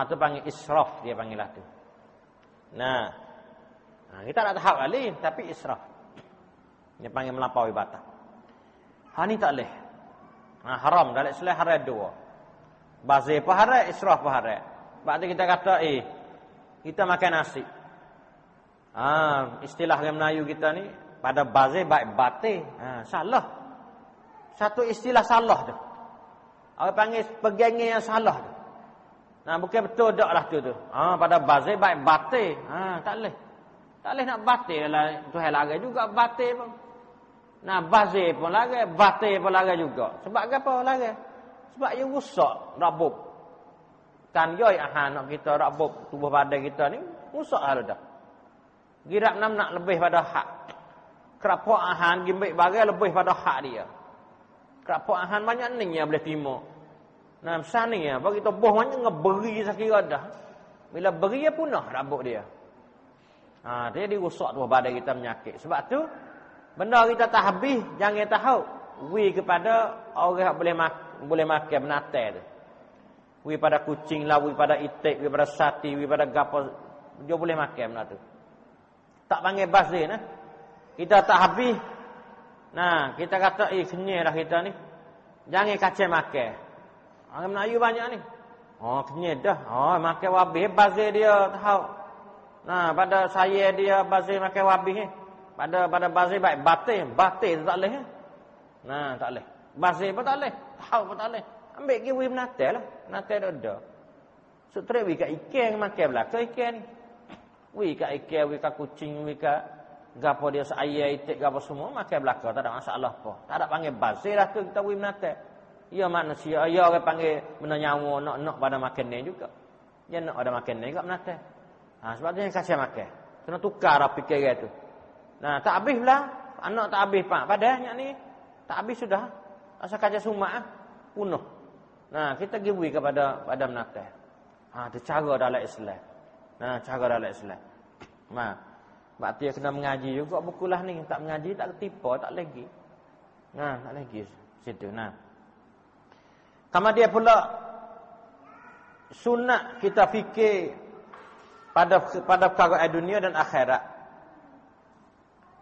Speaker 1: Tu panggil israf dia panggil lah tu. Nah, kita tak tahu kali tapi israf. Dia panggil melampaui batas. Ni tak leh. Haram dalam Islam haram 2. Bazir pun haram, israf pun haram. Sebab tu kita kata kita makan nasi. Istilah orang Melayu kita ni pada bazir baik batil. Salah. Satu istilah salah tu. Orang panggil pegangnya yang salah tu. Bukan betul dak lah tu. Pada bazir baik batil. Tak leh. Tak leh nak batil lah. Tuhan larang juga batil pun. Bazir pun larang, batil pun larang juga. Sebab apa larang? Sebab ia rusak rabub. Kan yoi nak kita rabub tubuh badan kita ni rusak hal dah. Girak nak lebih pada hak. Kerapok ahan gimbik bagai lebih pada hak dia. Kerapok ahan banyak ni yang boleh terima. Besar ni ya, bagi tubuh banyak ngeberi sekira dah. Bila beri dia punah rabuk dia. Dia dirusak tubuh badan kita menyakit. Sebab tu benda kita tak habis jangan tahu. Wi kepada orang yang boleh makan benatai tu. Wi pada kucing lah, wi pada itik, wi pada sati, wi pada gapo dia boleh makan benda tu. Tak panggil bazir nah. Kita tak habis. Kita kata kenyai dah kita ni. Jangan kacau makan. Orang Melayu banyak ni. Kenyai dah. Makan wabih bazir dia tahu. Pada saya dia bazir makan wabih ni. Pada bazir baik batil tak leh. Tak leh. Bazir pun tak leh. Tahu pun tak leh. Ambil pergi wi menatai lah. Menatai dah. Sutra wi kat ikan makan belaka ikan ni. Wi kat ikan, wi kat kucing, wi kat gapo dia saya itik gapo semua makan belaka tak ada masalah apa. Tak ada panggil bazir lah tu kita wi menatai. Ya manusia, ya orang panggil benda nyawa nak pada makan ni juga. Dia nak ada makan ni juga menatai. Sebab tu yang kasih makan. Kena tukar lah fikiran tu. Tak habis lah. Anak tak habis pak. Padahal ni tak habis sudah. Asal kaca sumak punuh. Kita giwi kepada menatai. Itu cara dalam Islam. Cara dalam Islam. Sebab tu kena mengaji juga bukulah ni. Tak mengaji tak ketipu, tak lagi. Tak lagi situ. Kemudian pula sunat kita fikir pada perkara dunia dan akhirat.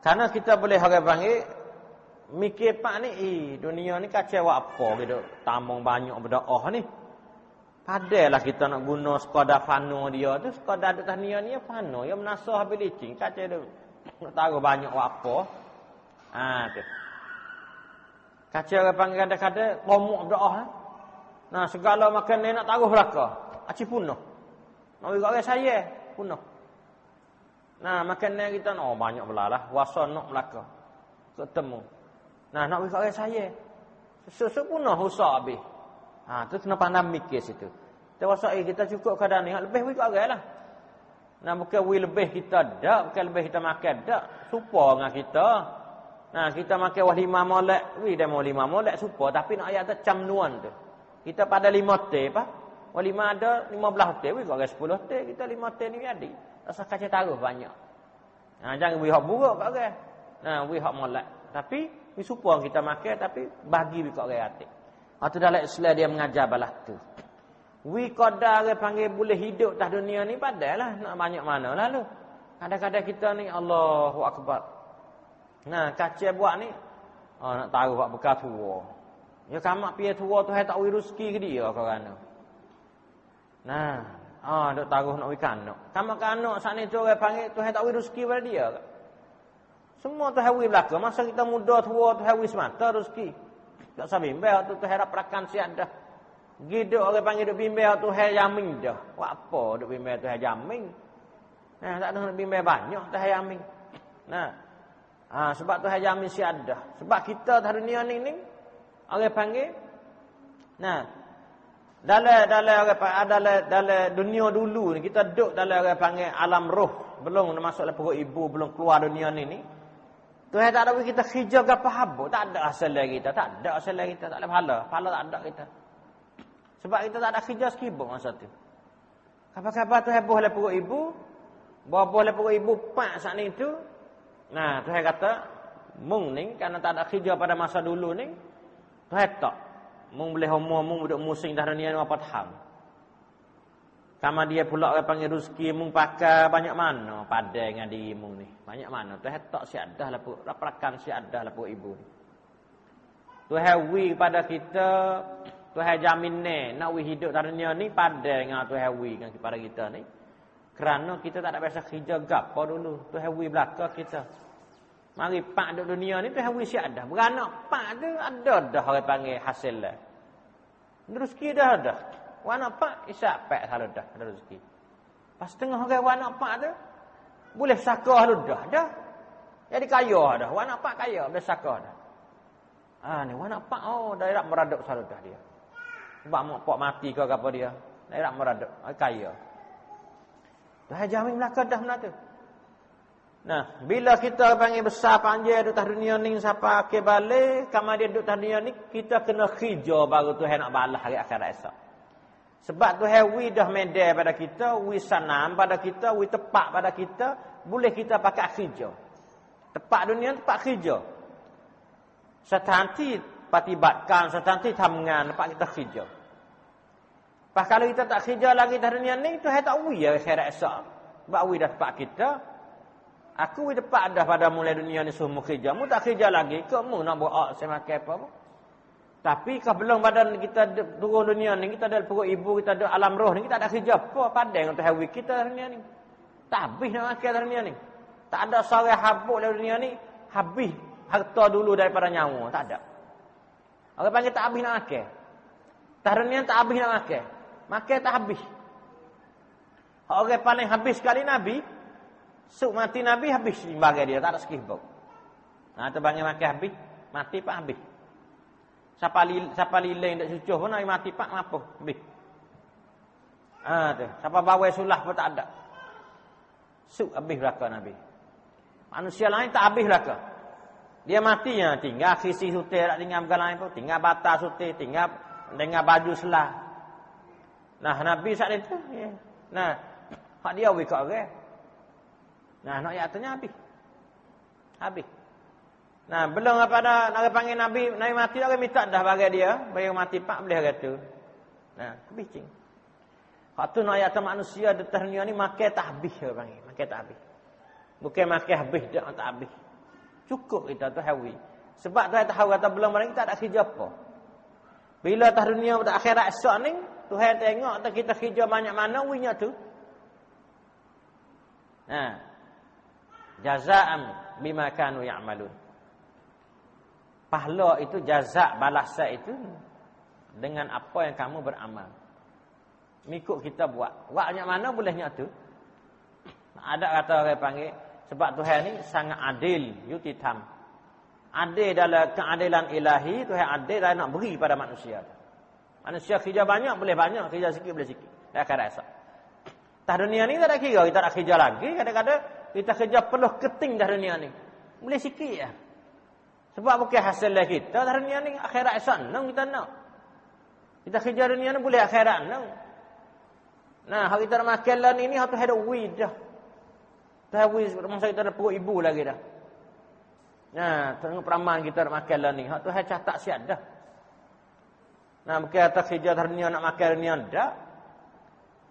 Speaker 1: Karena kita boleh orang panggil mikir pak ni dunia ni kacau apa gitu. Tambang banyak berdoa ni. Padalah kita nak guna sekadar fano dia tu, sekadar atas dunia ni fano, yang menasah habis licin kacau tu. Nak taruh banyak apa. Tu. Kacau orang panggil kadang-kadang komuk berdoa. Segala makan ni nak taruh belaka. Aci punuh. Nak bagi orang saya punuh. Makan ni kita banyak belalah. Wasa nak belaka. Ketemu. Nak bagi orang saya. Sesuatu punuh rusak habis. Tu kena pandang mikir situ. Kita wasa kita cukup keadaan ni. Lebih bagi orang lah. Bukan lebih kita dak. Bukan lebih kita makan dak. Supa dengan kita. Kita makan walimah molek. Dah mau 5 molek supa. Tapi nak ayat camnuan tu. Kita pada 5 teh apa? Walimah ada 15 teh, we orang 10 teh, kita 5 teh ni jadi. Rasa kacau taruh banyak. Jangan we hak buruk kat orang. We hak molek. Tapi we supaya kita makan tapi bagi we kat orang hati. Tu dalam Islam dia mengajar balah tu. We qadar orang panggil boleh hidup atas dunia ni padalah nak banyak mana lalu. Kadang-kadang kita ni Allahu akbar. Kacau buat ni nak tahu hak bekas tua. Ya kamak piye tua tu hai tak wi rezeki ke dia kan. Nah, dok taruh nak wi kanak. Kamak kanak sakni tu orang panggil tu hai tak wi rezeki pada dia. Semua tu hai wi belaka. Masa kita muda tua tu hai wi semata rezeki. Tak sabi bimbel tu harap perakan siap dah. Giduk orang panggil duk bimbel tu hai jamin dah. Buat apa duk bimbel tu hai jamin? Nah, tak ada nak bimbel banyak tu hai jamin. Nah. Sebab tu hai jamin siap dah. Sebab kita dunia ni orang panggil dalam dunia dulu ni kita duduk dalam orang panggil alam roh, belum masuk dalam perut ibu, belum keluar dunia ni. Tuhan tak ada kita kerja ke apa habuk, tak ada asal kita, tak ada pahala tak ada kita. Sebab kita tak ada kerja sekibuk masa tu. Kapan-kapan Tuhan buah dalam perut ibu, buah dalam perut ibu pak saat ni tu. Nah, Tuhan kata, mung ni kerana tak ada kerja pada masa dulu ni, Tuhan tak. Mung boleh umur, mung duduk musing dah dunia ni apa taham. Sama dia pula orang panggil rezeki, mung pakai banyak mana padai dengan diri mung ni. Banyak mana. Tuhan tak siap dah lah, laprakan siap dah lah ibu ni. Tuhan wi pada kita, Tuhan jamin ni, nak wi hidup dah dunia ni, padai dengan Tuhan wi kepada kita ni. Kerana kita tak ada biasa kerja gapo dulu. Tuhan wi belaka kita. Mari pak duk dunia ni Tuhan wi siap dah. Beranak pak tu ada dah orang panggil hasil lah. Rezeki dah ada. Anak pak isap pak selalu dah ada rezeki. Pas tengah orang anak pak tu boleh sakah dah dah. Jadi kaya dah. Anak pak kaya boleh sakah dah. Ni anak pak daerah meraduk selalu dah dia. Sebab mak pak mati ke apa dia. Daerah meraduk kaya. Tuhan jamin belaka dah benda tu. Nah, bila kita panggil besar panjang duduk dunia ni sampai akhir balik, kamar dia duduk dunia ni, kita kena kerja baru Tuhan nak balas hari akhirat esok. Sebab Tuhan wi dah medai pada kita, wi sanam pada kita, wi tepak pada kita, boleh kita pakai kerja. Tepak dunia tepak kerja. Setanti patibatkan, setanti tamngan, tepak kita kerja. Pas kalau kita tak kerja lagi dah dunia ni, Tuhan tak wi akhirat esok. Sebab wi dah tepak kita. Aku wi tepak dah pada mulai dunia ni semua kerja. Mu tak kerja lagi, kamu nak buat saya makan apa? Tapi kalau belum badan kita turun dunia ni, kita ada perut ibu, kita ada alam roh ni, kita tak ada kerja apa padang untuk hawi kita dunia ni. Tak habis nak makan dunia ni. Tak ada seorang habuk dalam dunia ni, habis harta dulu daripada nyawa, tak ada. Orang panggil tak habis nak makan. Tak dunia tak habis nak makan. Makan tak habis. Orang paling habis sekali Nabi, suk mati Nabi habis bagi dia, tak ada sekibuk. Nah, tu panggil makan habis, mati pak habis. Siapa lilin tak cucuh pun nak mati pak apa habis. Tu, siapa bawa sulah pun tak ada. Suk habis belaka Nabi. Manusia lain tak habis belaka. Dia matinya tinggal khisi sutir, tak tinggal bergal lain pun, tinggal bata sutir, tinggal dengan baju selah. Nah, Nabi saat itu, ya. Nah, hak dia wikak orang. Nah, nak ayatnya habis. Habis. Nah, belum pada nak panggil Nabi mati dah minta dah bagi dia, bagi mati pak boleh kata. Nah, habis cing. Hak tu nak ayat manusia di dunia ni makan tak habis dia panggil, makan tak habis. Bukan makan habis dak tak habis. Cukup kita tu hawi. Sebab tu tahu kata belum mana kita tak ada kerja apa. Bila tah dunia pada akhirat esok ni, Tuhan tengok tak kita kerja banyak mana winya tu. Nah. Jazaan bima kanu ya'malun. Pahala itu jazak balasan itu dengan apa yang kamu beramal. Mengikut kita buat. Buatnya mana bolehnya tu. Ada kata orang panggil sebab Tuhan ni sangat adil, yutitam. Adil dalam keadilan ilahi, Tuhan adil dalam nak beri pada manusia. Manusia kerja banyak boleh banyak, kerja sikit boleh sikit. Dah kira esok. Tah dunia ni tak ada kira, kita tak kerja lagi, kadang-kadang kita kerja penuh keting dah dunia ni. Boleh sikit ya. Sebab bukan hasil kita dah dunia ni, akhirat esok nang kita nak. Kita kerja dunia ni boleh akhirat nang. Nah, hari kita nak makan lah ni hak tu ada weed dah. Dah weed masa kita ada perut ibu lagi dah. Nah, tengok peramaan kita nak makan lah ni, hak tu catat siap dah. Nah, bukan atas kerja dah dunia nak makan dunia dah.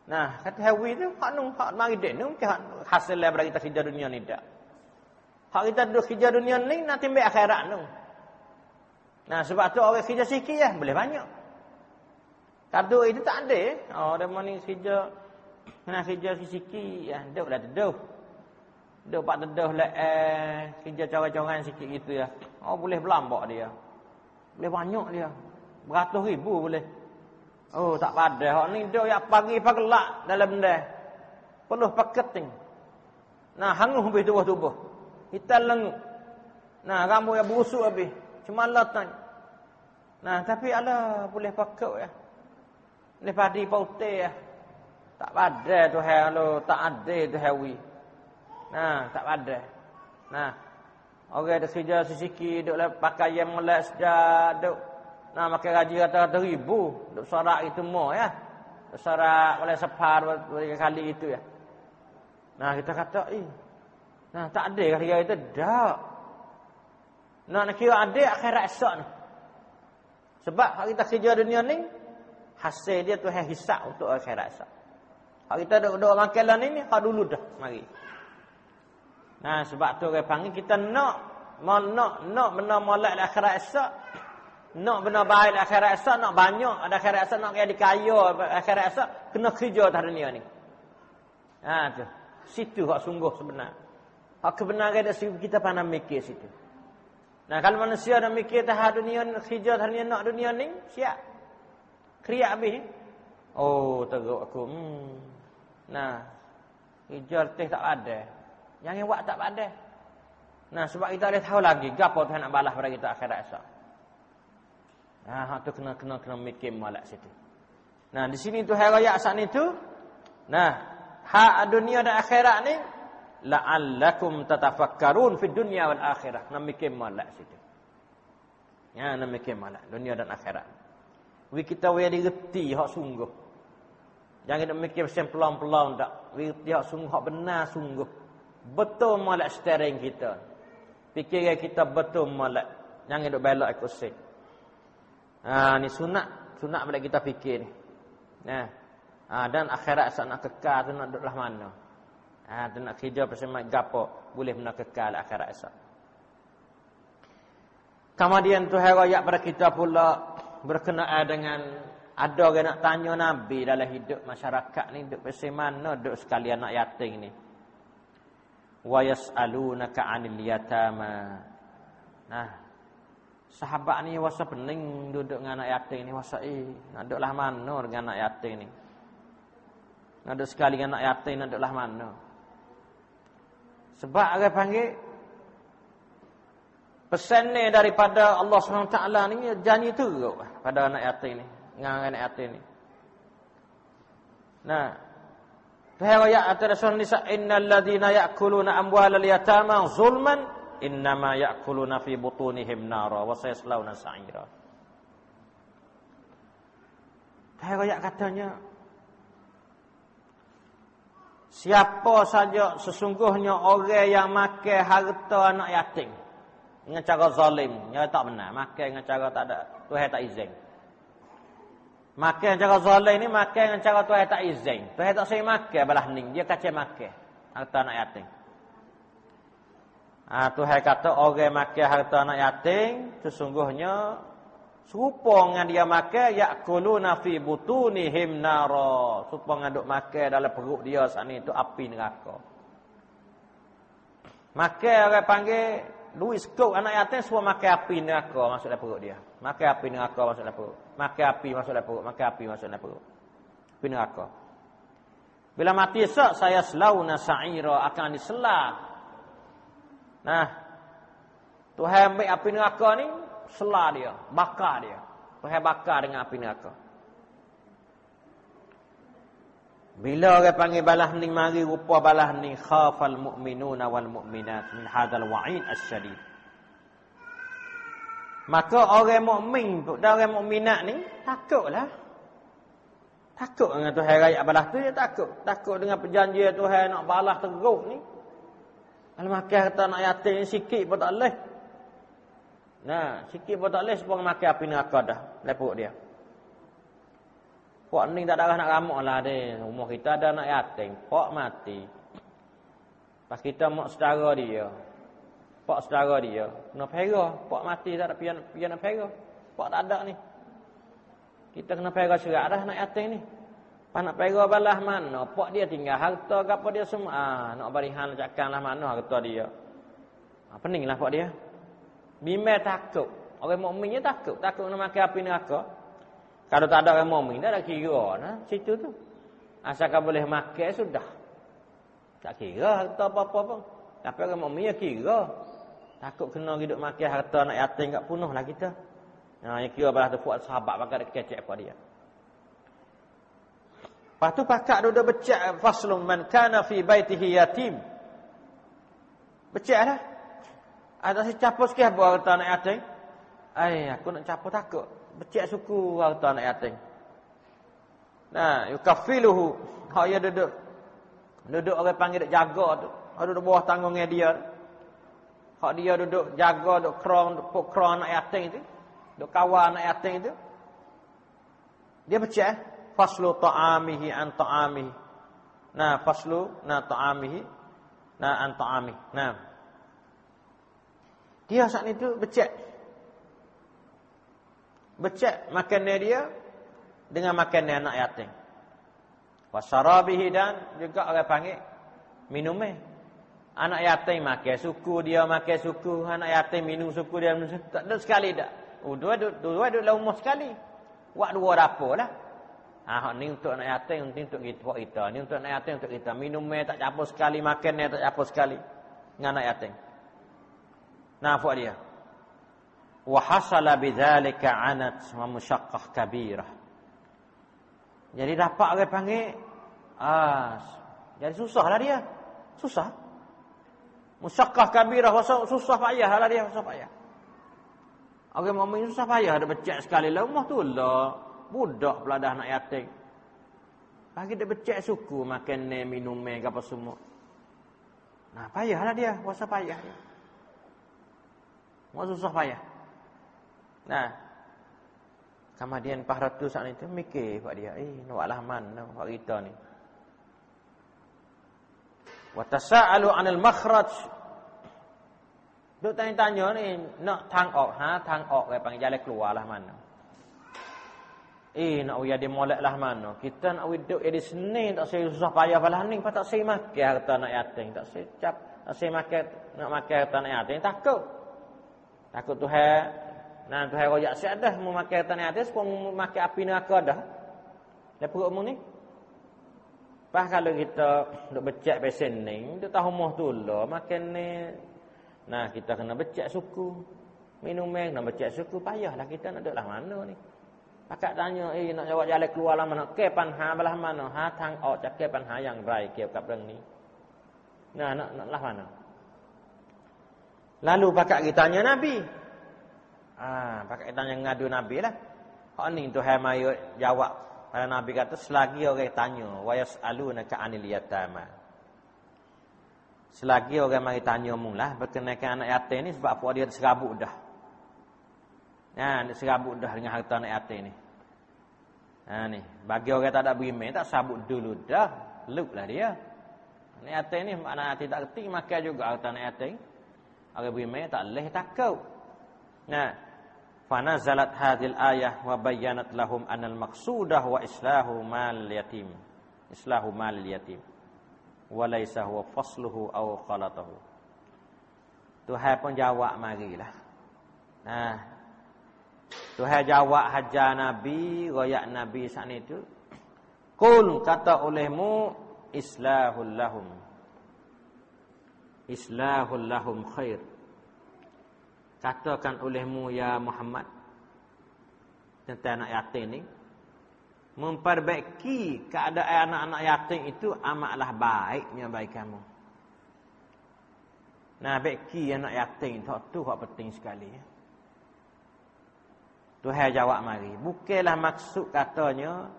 Speaker 1: Nah, kata hawi tu hak nung hak mari dek nung ke hasil daripada kita kerja dunia ni dak. Hak kita duduk kerja dunia ni nanti ambil akhirat nung. Nah, sebab tu orang kerja sikit ya, boleh banyak. Kado itu tak ada. Oh, dia mana kerja kena kerja sikit ya, duk dah teduh. Duk pak teduh lah kerja corang-corang sikit gitu ya. Oh, boleh berlambak dia. Boleh banyak dia. Beratus ribu boleh. Oh, tak padah. Hak ni duk yak pagi pagelak dalam benda. Perlu paketing. Nah, hanguh habis tubuh-tubuh. Hitam lengup. Nah, rambut yang berusuk habis. Cemalatan. Nah, tapi ala boleh pakai ya. Boleh padi pautih ya. Tak pada tu hai lo, tak ada tu hawi. Nah, tak pada. Nah, orang ada kerja sikit duk pakai yang melek sedap duk. Nah, makan gaji kata-kata ribu, duk sorak itu mo ya. Duk sorak oleh separ kali itu ya. Nah, kita kata, nah, tak ada kerja itu dak. Nak kira ada akhirat esok ni. Sebab kalau kita kerja dunia ni, hasil dia tu hisap untuk akhirat esok. Kalau kita duduk makan lah ni, kalau dulu dah, mari. Nah, sebab tu orang panggil kita nak benda molek akhirat esok. Nak benda baik akhirat esok, nak banyak ada akhirat esok, nak jadi kaya akhirat esok, kena kerja atas dunia ni. Ha tu. Situ hak sungguh sebenar. Hak kebenaran dak kita pandang mikir situ. Nah, kalau manusia nak mikir tahap dunia, kerja tahap dunia, nak dunia ni, siap. Kriak habis. Oh, teruk aku. Nah, kerja teh tak ada. Yang buat tak ada. Nah, sebab kita ada tahu lagi, gapo Tuhan nak balas pada kita akhirat esok. Nah, hak tu kena mikir molek situ. Nah, di sini tu hari raya saat ni tu. Nah, hak dunia dan akhirat ni la'allakum tatafakkarun fid dunya wal akhirah. Nak mikir molek situ. Ya, nak mikir molek dunia dan akhirat. Kita direti hak sungguh. Jangan nak mikir macam pelan-pelan tak. Direti hak sungguh, hak benar sungguh. Betul molek steering kita. Fikiran kita betul molek. Jangan duk belok ikut set. Ni sunat balik kita fikir ni. Nah. Dan akhirat asal nak kekal tu nak duduklah mana. Tu nak kerja bersama gapo boleh nak kekal akhirat asal. Kemudian tu hari raya pada kita pula berkenaan dengan ada orang nak tanya Nabi dalam hidup masyarakat ni duduk bersama mana duduk sekalian anak yatim ni. Wa yas'alunaka 'anil yatama. Nah, sahabat ni wasa pening duduk dengan anak yatim ni wasa nak duduklah mana dengan anak yatim ni. Nak duduk sekali dengan anak yatim nak duduklah mana. Sebab orang panggil pesan ni daripada Allah SWT ni janji teruk pada anak yatim ni, dengan anak yatim ni. Nah, Tuhan ayat atas surah Nisa, innal ladzina ya'kuluna amwalal yatama zulman innama ya'kuluna fi butunihim nara wa sayaslawna sa'ira. Tuhan ayat katanya, siapa saja sesungguhnya orang yang makan harta anak yatim dengan cara zalim, dia tak benar. Makan dengan cara tak ada, Tuhan tak izin. Makan dengan cara zalim ni, makan dengan cara Tuhan tak izin. Tuhan tak saya makan balah ning, dia kacau makan harta anak yatim. Tuhan kata orang makan harta anak yatim sesungguhnya serupa dengan dia makan ya'kuluna fi butunihim nara. Serupa dengan duk makan dalam perut dia saat ni tu api neraka. Makan orang panggil duit sekop anak yatim semua makan api neraka masuk dalam perut dia. Makan api neraka masuk dalam perut. Makan api masuk dalam perut, makan api masuk dalam perut. Api neraka. Bila mati esok saya slauna sa'ira akan diselah. Nah, Tuhan ambil api neraka ni selah dia, bakar dia. Tuhan bakar dengan api neraka. Bila orang panggil balah ni mari rupa balah ni khafal mu'minuna wal mu'minat min hadzal wa'id asyadid. Maka orang mukmin dan orang mukminat ni takutlah. Takut dengan Tuhan raya balah tu dia takut. Takut dengan perjanjian Tuhan nak balas teruk ni. Kalau makan harta anak yatim sikit pun tak boleh. Nah, sikit pun tak boleh sebab makan api neraka dah lepuk dia. Pak ni tak darah nak ramak lah dia. Rumah kita ada anak yatim. Pak mati. Pas kita mak saudara dia. Pak saudara dia kena pera, pak mati tak ada pian nak pera. Pak tak ada ni. Kita kena pera serat dah anak yatim ni. Pak nak pera balah mana? Pak dia tinggal harta ke apa dia semua. Nak barihan cakkanlah mana harta dia. Peninglah pak dia. Bimbel takut. Orang mukminnya takut nak makan api neraka. Kalau tak ada orang mukmin dah kira nah situ tu. Asalkan boleh makan sudah. Tak kira harta apa-apa pun. Tapi orang mukmin kira. Takut kena hidup makan harta anak yatim kat punuhlah kita. Yang kira balah tu buat sahabat pakai kecek apa dia. Lepas tu pakak duduk becak faslun man kana fi baitihi yatim. Becaklah. Ada si capus ke apa harta anak yatim? Aku nak capus takut. Becak suku harta anak yatim. Nah, yukafiluhu. Hak dia duduk orang panggil duk jaga tu. Hak duduk bawah tanggungnya dia. Hak dia duduk jaga, duk krong anak yatim itu. Duk kawal anak yatim itu. Dia becak faslu ta'amihi an ta'amihi. Nah, faslu ta'amihi an ta'amihi. Nah. Dia saat itu becak. Becak makannya dia dengan makannya anak yatim. Wasarabihi dan juga orang panggil minumnya. Anak yatim makan suku, dia makan suku. Anak yatim minum suku, dia minum suku. Tak ada sekali tak. Dua dalam rumah sekali. Buat dua dapur lah. Ni untuk anak yatim, ni untuk kita. Ni untuk anak yatim, untuk kita. Minumnya tak campur sekali, makannya tak campur sekali. Dengan anak yatim. Nah, buat dia. Wa hasala bidzalika 'anat wa musyaqqah kabirah. Jadi dapat orang panggil jadi susahlah dia. Susah. Musyaqqah kabirah, susah payahlah dia, susah payah. Orang mukmin susah payah ada becek sekali lah rumah tu lah. Budak pula dah anak yatim. Bagi dia becek suku makan minum apa semua. Nah, payahlah dia, puasa payah dia. Mau susah payah. Nah, kemudian Pak Ratu saat itu mikir Pak dia, nak buatlah mana Pak kita ni. Wa tasa'alu 'anil makhraj. Duk tanya-tanya ni nak tang ok dia panggil jalan keluarlah mana. Nak uya dia molek lah mana. Kita nak hidup di sini tak saya susah payah balah ni, tak saya makan harta anak yatim, tak saya cap, tak saya makan nak makan harta anak yatim, takut. Takut Tuhan. Nah, Tuhan rojak siap dah mau makan harta anak yatim, sepuluh mau makan api neraka dah. Dah perut mu ni. Pas kalau kita duk becak besen ni, duk tahu rumah tu lah makan ni. Nah, kita kena becak suku. Minum kena becak suku, payahlah kita nak duduk lah mana ni. Pakak tanya, nak jawab jalan keluar lah mana? Kepan balah mana? Tang ok cak kepan yang baik กี่ยวกับเรื่องนี้. Nah, nak lah mana? Lalu pakak kita tanya Nabi. Pakak kita tanya ngadu Nabi lah. Hak ni Tuhan mai jawab. Pada Nabi kata selagi orang tanya, wa yas'alunaka 'anil yatama. Selagi orang mari tanya mula berkenaan anak yatim ni sebab apa dia serabut dah. Dia serabut dah dengan harta anak yatim ni. Ni, bagi orang tak ada beriman tak sabut dulu dah, luplah dia. Anak yatim ni anak yatim tak reti makan juga harta anak yatim. Orang beriman tak leh takut. Fanazalat hadhil ayah wa bayyanat lahum anal maqsudah wa islahu mal yatim. Islahu mal yatim. Walaysa huwa fasluhu aw qalatahu. Tuhan pun jawab marilah. Tuhan jawab hajar Nabi, royak Nabi saat itu. Qul kata olehmu islahul lahum. Islahul lahum khair. Katakan olehmu ya Muhammad tentang anak yatim ni, memperbaiki keadaan anak-anak yatim itu amatlah baiknya bagi kamu. Baiki anak yatim tu hak penting sekali. Tuhan jawab mari. Bukanlah maksud katanya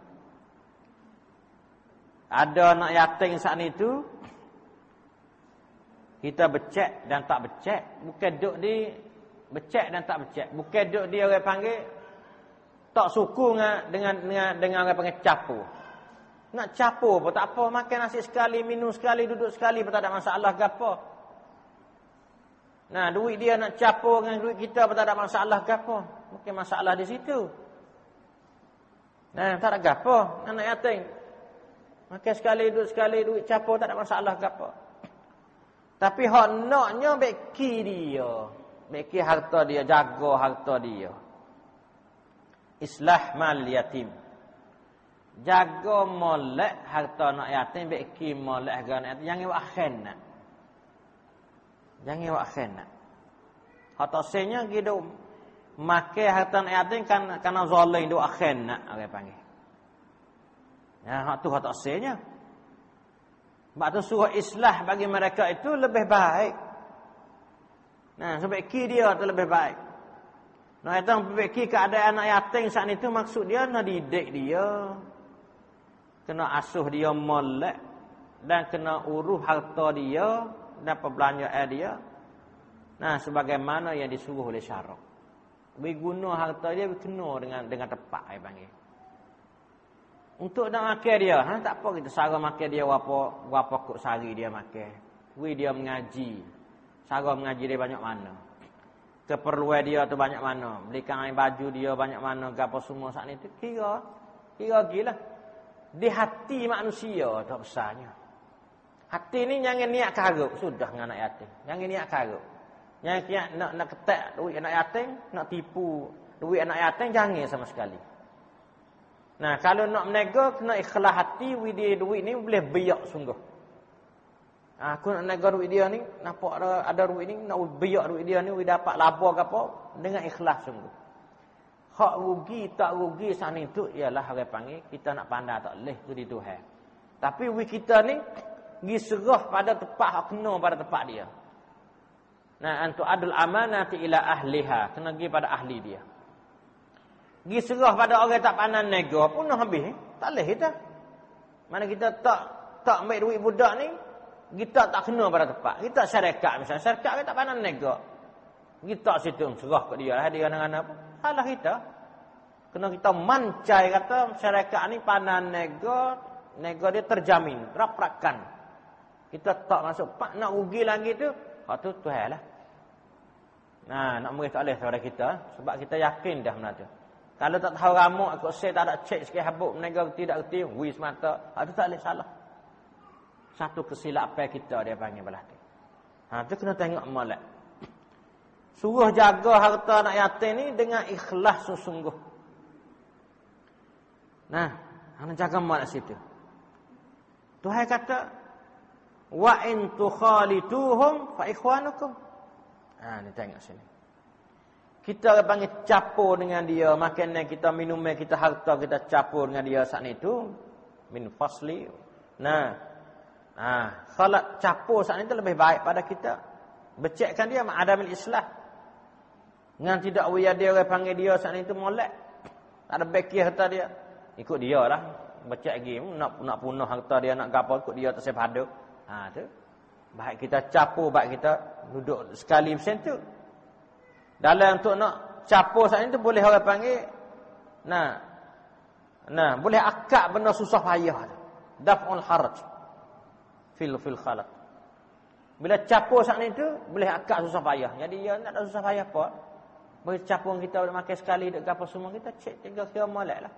Speaker 1: ada anak yatim saat itu kita becek dan tak becek. Bukan duk di becek dan tak becek. Bukan duk dia orang panggil tak suku dengan orang panggil capu. Nak capu pun tak apa, makan nasi sekali, minum sekali, duduk sekali pun tak ada masalah ke apa. Nah, duit dia nak capur dengan duit kita apa tak ada masalah ke apa? Mungkin masalah di situ. Nah, tak ada gapo, anak yatim. Makan sekali duit capur tak ada masalah ke apa? Tapi hak naknya beki dia. Beki harta dia, jaga harta dia. Islah mal yatim. Jaga molek harta anak yatim, beki molek harta anak yatim. Jangan buat khana. Jangan buat khana. Harta senya gitu. Makan harta anak yatim kan kerana zalim dia khana, orang panggil. Ya, hak tu harta senya. Sebab tu suruh islah bagi mereka itu lebih baik. Nah, sebaiki dia tu lebih baik. Nah, itu perbaiki keadaan anak yatim saat itu maksud dia nak didik dia. Kena asuh dia molek dan kena uruh harta dia dan perbelanjaan dia. Nah, sebagaimana yang disuruh oleh syarak. Berguna harta dia berkena dengan tepat, saya panggil. Untuk nak makan dia, tak apa kita cara makan dia berapa kok sehari dia makan. Dia mengaji. Cara mengaji dia banyak mana. Keperluan dia tu banyak mana. Belikan air baju dia banyak mana. Apa semua saat itu. Kira gila. Di hati manusia tak besarnya. Hati ni jangan niat karuk. Sudah dengan anak yatim. Jangan niat karuk. Jangan nak ketak duit anak yatim. Nak tipu duit anak yatim. Jangan sama sekali. Nah, kalau nak menega, kena ikhlas hati, duit ni boleh biak sungguh. Aku nak menega duit dia ni, nampak ada duit ni, nak biak duit dia ni, dapat laba ke apa, dengan ikhlas sungguh. Hak rugi, tak rugi, sana itu, ialah orang panggil, kita nak pandai tak boleh, itu di Tuhan. Tapi kita ni, pergi serah pada tempat, hak kena pada tempat dia. Nah, antu adul amanati ila ahliha, kena pergi pada ahli dia. Pergi serah pada orang tak pandai nego pun dah habis. Tak boleh kita. Mana kita tak ambil duit budak ni, kita tak kena pada tempat. Kita syarikat misalnya. Syarikat kita tak pandai nego. Kita situ serah ke dia lah. Dia dengan apa. Salah kita. Kena kita mancai kata syarikat ni pandai nego dia terjamin. Raprakan. Kita tak masuk. Pak nak rugi lagi tu. Hak tu Tuhan lah. Nah, nak merih tak boleh kepada kita. Sebab kita yakin dah benda tu. Kalau tak tahu ramuk, aku saya tak ada cek sikit habuk, menega tidak kerti, wis mata. Itu tak boleh salah. Satu kesilapan kita dia panggil belah tu. Itu kena tengok molek. Suruh jaga harta anak yatim ni dengan ikhlas sesungguh. Nah, kena jaga molek situ. Tuhan kata, wa in tukhalituhum fa ikhwanukum. Ni tengok sini. Kita panggil capur dengan dia, makanan kita, minuman kita, harta kita capur dengan dia saat itu min fasli. Kalau capur saat itu lebih baik pada kita. Becekkan dia ma'adamil islah. Dengan tidak wiyah dia orang panggil dia saat itu molek. Tak ada beki harta dia. Ikut dia lah. Becek lagi nak punah harta dia, nak gapo ikut dia tak sepadu. Tu. Baik kita capur, baik kita duduk sekali macam tu. Dalam untuk nak capur saat itu boleh orang panggil boleh akad benda susah payah. Daf'ul haraj fil khalaq. Bila capur saat itu boleh akad susah payah. Jadi dia tak ada susah payah apa. Boleh capur kita boleh makan sekali dekat apa semua kita cek 3 kira moleklah.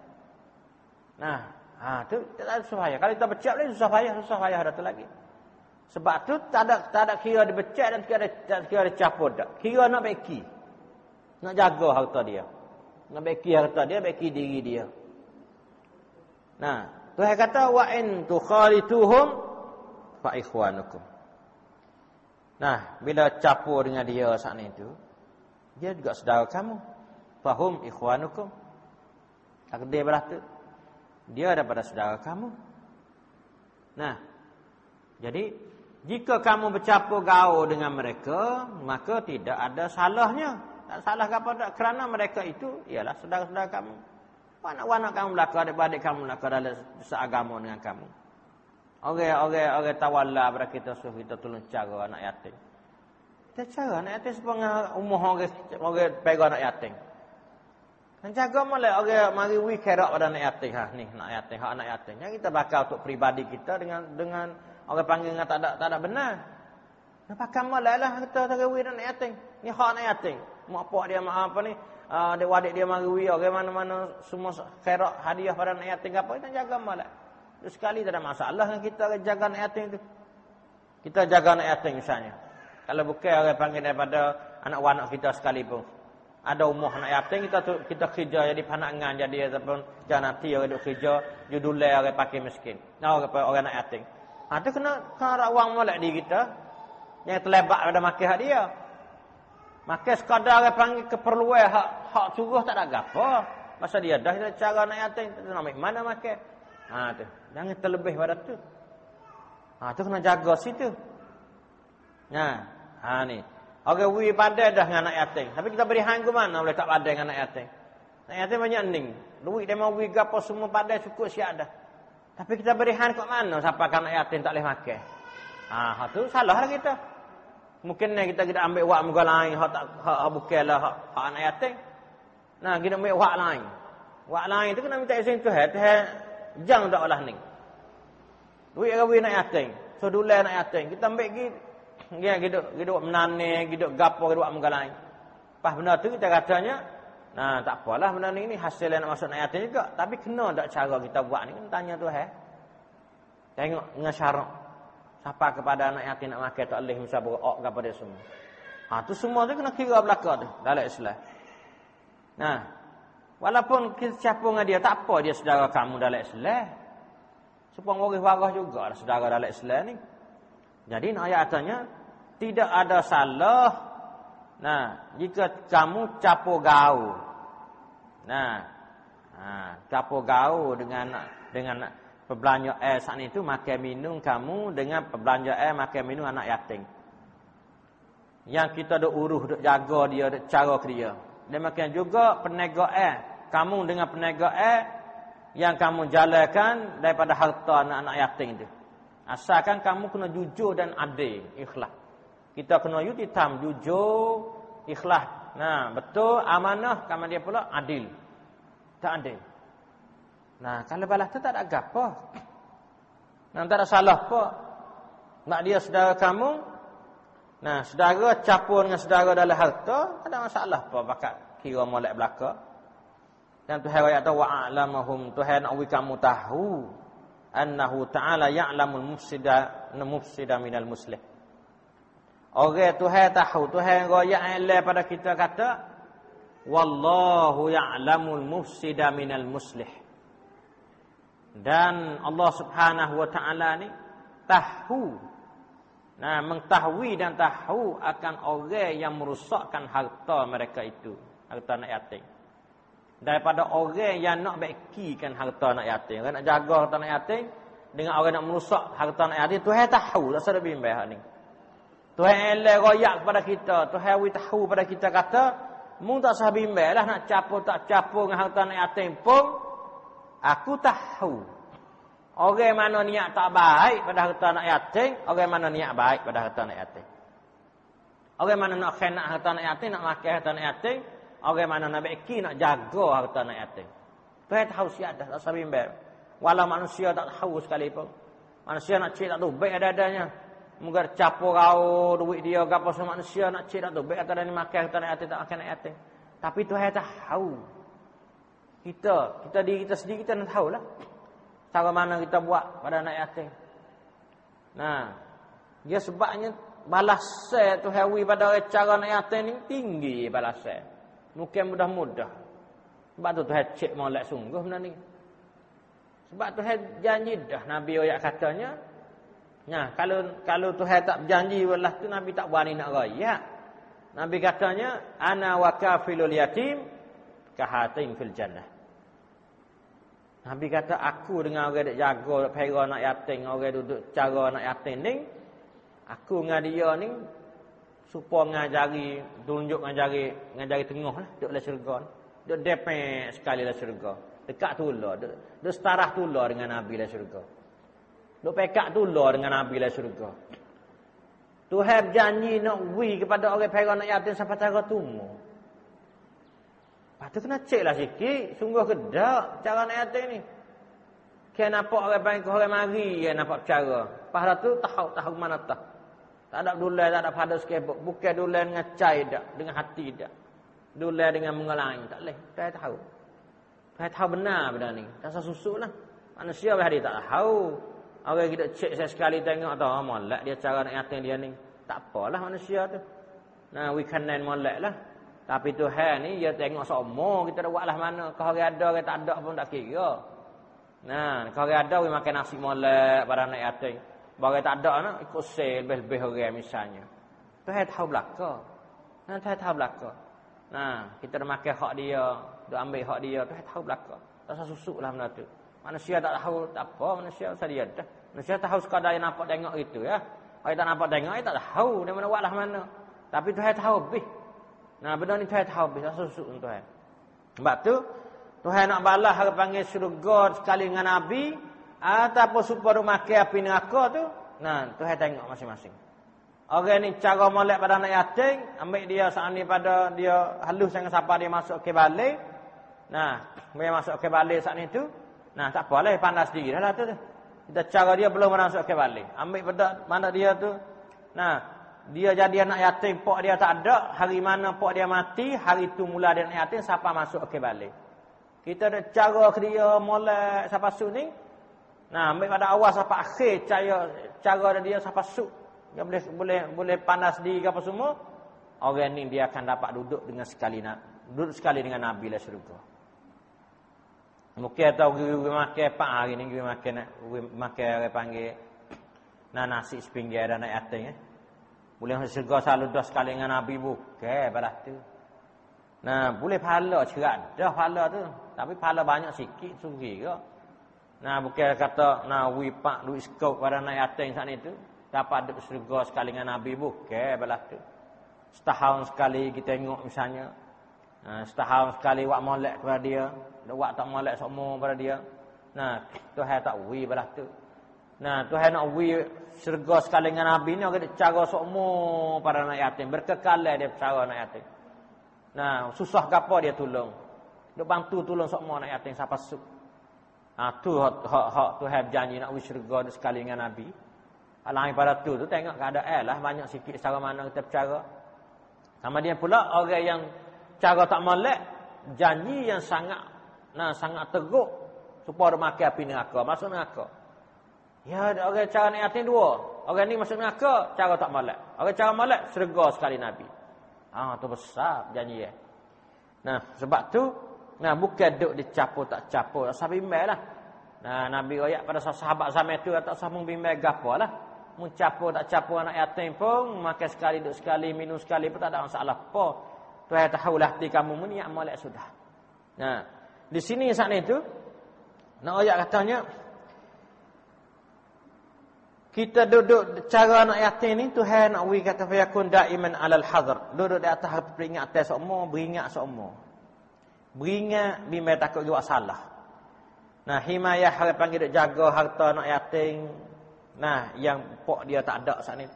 Speaker 1: Tu tak ada susah payah. Kalau kita becak boleh susah payah ada tu lagi. Sebab tu tak ada kira dibecak dan kira dicapur dak. Kira nak beki. Nak jaga harta dia. Nak beki harta dia, beki diri dia. Tuhan kata wa in tukhalituhum fa ikhwanukum. Bila capur dengan dia saat itu, dia juga saudara kamu. Fahum ikhwanukum. Takdir belah tu. Dia daripada saudara kamu. Jadi jika kamu bercapur gaul dengan mereka, maka tidak ada salahnya. Tak salah ke apa tak. Kerana mereka itu ialah saudara-saudara kamu. Anak-anak kamu belaka, adik-adik kamu belaka dalam seagama dengan kamu. Orang tawalla pada kita suruh kita tolong cara anak yatim. Kita cara anak yatim sepengah umur orang pegang anak yatim. Dan jaga molek orang mari we kerak pada anak yatim. Ni anak yatim, hak anak yatim. Yang kita bakal untuk peribadi kita dengan orang panggil dengan tak ada benar. Nah, pakai malai lah kita tarawih dan anak yatim. Ni hak anak yatim. Mak pak dia apa ni? Adik-adik dia mari orang mana-mana semua khairat hadiah pada anak yatim apa kita jaga malai. Terus sekali tak ada masalah dengan kita jaga anak yatim tu. Kita jaga anak yatim misalnya. Kalau bukan orang panggil daripada anak-anak kita sekalipun. Ada umur anak yatim kita kerja jadi panangan jadi ataupun janati orang duk kerja judulai orang pakai miskin. Nah orang anak yatim. Ada kena rawang molek di kita. Yang terlebat pada makan hak dia. Makan sekadar orang panggil keperluan hak suruh tak ada gapo. Masa dia dah cara anak yatim tak nak mana makan. Tu. Jangan terlebih pada tu. Tu kena jaga situ. Ni. Orang wi pandai dah dengan anak yatim. Tapi kita beri hang ke mana boleh tak pandai dengan anak yatim. Anak yatim banyak ning. Duit dia mau wi gapo semua pandai cukup siap dah. Tapi kita beri hang kat mana sampai anak yatim tak boleh makan. Tu salah lah kita. Mungkin kita ambil wak muka lain, hak bukanlah hak anak yatim. Nah, kita ambil wak lain. Wak lain tu kena minta izin Tuhan. Tuhan jangan tak olah ni. Duit rawi anak yatim. So dulu anak yatim. Kita ambil hidup menane, hidup gapo, hidup wak muka lain. Pas benda tu kita katanya, tak apalah benda ni hasil yang nak masuk anak yatim juga. Tapi kena tak cara kita buat ni? Kena tanya Tuhan. Tengok dengan syarat. Siapa kepada anak yatim nak makan tak boleh misal berok kepada dia semua. Tu semua tu kena kira belaka tu dalam Islam. Walaupun kita siapa dengan dia tak apa dia saudara kamu dalam Islam. Supaya waris-waris juga lah saudara dalam Islam ni. Jadi ayatnya tidak ada salah. Jika kamu capo gaul. Capo gaul dengan perbelanja saat itu makan minum kamu dengan perbelanja makan minum anak yatim. Yang kita duk urus, duk jaga dia, duk cara ke dia. Demikian juga perniagaan kamu dengan perniagaan yang kamu jalankan daripada harta anak-anak yatim itu. Asalkan kamu kena jujur dan adil, ikhlas. Kita kena yutam, jujur, ikhlas. Betul amanah kamu dia pula adil. Tak adil. Kalau balas tu tak ada apa. Tak ada salah apa. Nak dia saudara kamu. Saudara campur dengan saudara dalam harta, tak ada masalah apa. Bakat kira molek belaka. Dan Tuhan ayat tahu wa'alamahum. Tuhan nak kamu tahu. Annahu ta'ala ya'lamul mufsida minal muslih. Orang Tuhan tahu. Tuhan raya alam pada kita kata. Wallahu ya'lamul mufsida minal muslih. Dan Allah Subhanahu wa taala ni tahu. Mengetahui dan tahu akan orang yang merosakkan harta mereka itu, harta anak yatim. Daripada orang yang nak baikikan harta anak yatim, orang nak jaga harta anak yatim dengan orang nak merosak harta anak yatim, Tuhan tahu tak ada bimbang hak ni. Tuhan elok royak kepada kita, Tuhan tahu pada kita kata, mu tak sah bimbanglah nak capo tak capo dengan harta anak yatim pun aku tahu. Orang mana niat tak baik pada harta anak yatim, orang mana niat baik pada harta anak yatim. Orang mana nak kena harta anak yatim, nak makan harta anak yatim, orang mana nak baiki, nak jaga harta anak yatim. Tuhan tahu siap dah, tak usah bimbang. Walau manusia tak tahu sekalipun. Manusia nak cek tak tahu baik ada-adanya. Mungkin capur kau duit dia ke apa semua manusia nak cek tak tahu baik kata dia makan harta anak yatim, tak makan anak yatim. Tapi Tuhan tahu. Kita diri kita sendiri kita nak tahulah cara mana kita buat pada anak yatim. Dia sebabnya balasan tu hawi pada cara anak yatim ni tinggi balasan. Bukan mudah-mudah. Sebab tu Tuhan cek molek sungguh benda ni. Sebab Tuhan janji dah Nabi ayat katanya. Kalau Tuhan tak berjanji belah tu Nabi tak berani nak raya. Nabi katanya ana wa kafilul yatim kahatin fil jannah. Nabi kata aku dengan orang duk jaga, duk pera anak yatim, orang duduk cara anak yatim ni, aku dengan dia ni supaya ngajari, tunjuk ngajari tengah lah, duk dalam syurga ni. Duk depek sekali dalam syurga. Dekat tulah, duk setarah tulah dengan Nabi dalam syurga. Duk pekak tulah dengan Nabi dalam syurga. Tuhan berjanji nak beri kepada orang pera anak yatim sampai cara tumu. Lepas tu kena cek lah sikit. Sungguh ke tak cara anak yatim ni. Kaya nampak orang panggil orang mari. Kaya nampak cara. Lepas tu tahu mana tak. Tak ada dulai, tak ada pada sekebok. Bukan dulai dengan cai dak, dengan hati dak. Dulai dengan mengelai, tak boleh. Tuhan tahu. Tuhan tahu benar benda ni. Tak usah susuklah. Manusia hari tak tahu. Orang kita cek saya sekali tengok tahu molek dia cara nak yatim dia ni. Tak apalah manusia tu. Nah, we can molek lah. Tapi Tuhan ni dia tengok semua kita dah buatlah mana. Kalau orang ada, orang tak ada pun tak kira. Nah, kalau orang ada we makan nasi molek pada anak yatim. Bagai tak ada nak ikut sel lebih-lebih orang misalnya. Tuhan tahu belaka. Nah, Tuhan tahu belaka. Nah, kita dah makan hak dia, dah ambil hak dia, Tuhan tahu belaka. Tak usah susuklah benda tu. Manusia tak tahu tak apa, manusia usah dia dah. Manusia tahu sekadar yang nampak tengok itu ya. Kalau tak nampak tengok, dia tak tahu dia mana buatlah mana. Tapi Tuhan tahu lebih. Nah, benda ni Tuhan tahu lebih, tak susuk Tuhan. Sebab tu Tuhan nak balas hang panggil syurga sekali dengan Nabi ataupun supaya makan api neraka tu. Nah, Tuhan tengok masing-masing. Orang ni cara molek pada anak yatim, ambil dia saat ni pada dia halus dengan siapa dia masuk ke balik. Nah, dia masuk ke balik saat ni tu. Nah, tak apalah panas diri dah tu. Kita cara dia belum masuk ke balik. Ambil pada mana dia tu. Nah, dia jadi anak yatim, pak dia tak ada, hari mana pak dia mati, hari tu mula dia anak yatim siapa masuk ke balik. Kita ada cara dia molek siapa su ni. Nah, ambil pada awal sampai akhir cara dia sampai su. Dia boleh panas diri apa semua. Orang ni dia akan dapat duduk sekali dengan Nabi lah syurga. Mungkin tahu pergi makan pak hari ni pergi makan orang panggil nasi sepinggir dan anak yatim Boleh masuk syurga selalu dah sekali dengan Nabi bukan balas tu. Nah, boleh pahala cerak dah pahala tu. Tapi pahala banyak sikit suri ke. Nah, bukan kata wi pak duit skop pada anak yatim saat itu dapat duduk syurga sekali dengan Nabi bukan balas tu. Setahun sekali kita tengok misalnya. Setahun sekali wak molek kepada dia, wak tak molek semua pada dia. Nah, Tuhan tak wi balas tu. Nah, Tuhan nak wi syurga sekali dengan Nabi ni orang cara semua pada anak yatim, berkekalan dia cara anak yatim. Nah, susah gapo dia tolong. Dia bantu tolong semua anak yatim siapa su. Tu hak Tuhan janji nak wi syurga sekali dengan Nabi. Alain pada tu tengok keadaan lah banyak sikit cara mana kita bercara. Sama dia pula orang yang cara tak molek janji yang sangat teruk supaya makan api neraka, masuk neraka. Ya, orang cara nak yatim dua. Orang ni masuk neraka, cara tak molek. Orang cara molek syurga sekali Nabi. Tu besar janji dia. Nah, sebab tu bukan duk dicapur tak capur, sampai bimbang lah. Nah, Nabi royak pada sahabat zaman tu tak sambung bimbang gapo lah. Mun capur tak capur anak yatim pun makan sekali duk sekali minum sekali pun tak ada masalah apa. Tuhan tahulah hati kamu niat molek sudah. Nah, di sini saat itu nak ayat katanya kita duduk cara anak yatim ni Tuhan nak wi kata fayakun daiman alal hadr. Duduk di atas peringatan semua, beringat semua. Beringat bimbang takut buat salah. Nah, himayah hal panggil duk jaga harta anak yatim. Nah, yang pok dia tak ada saat ni.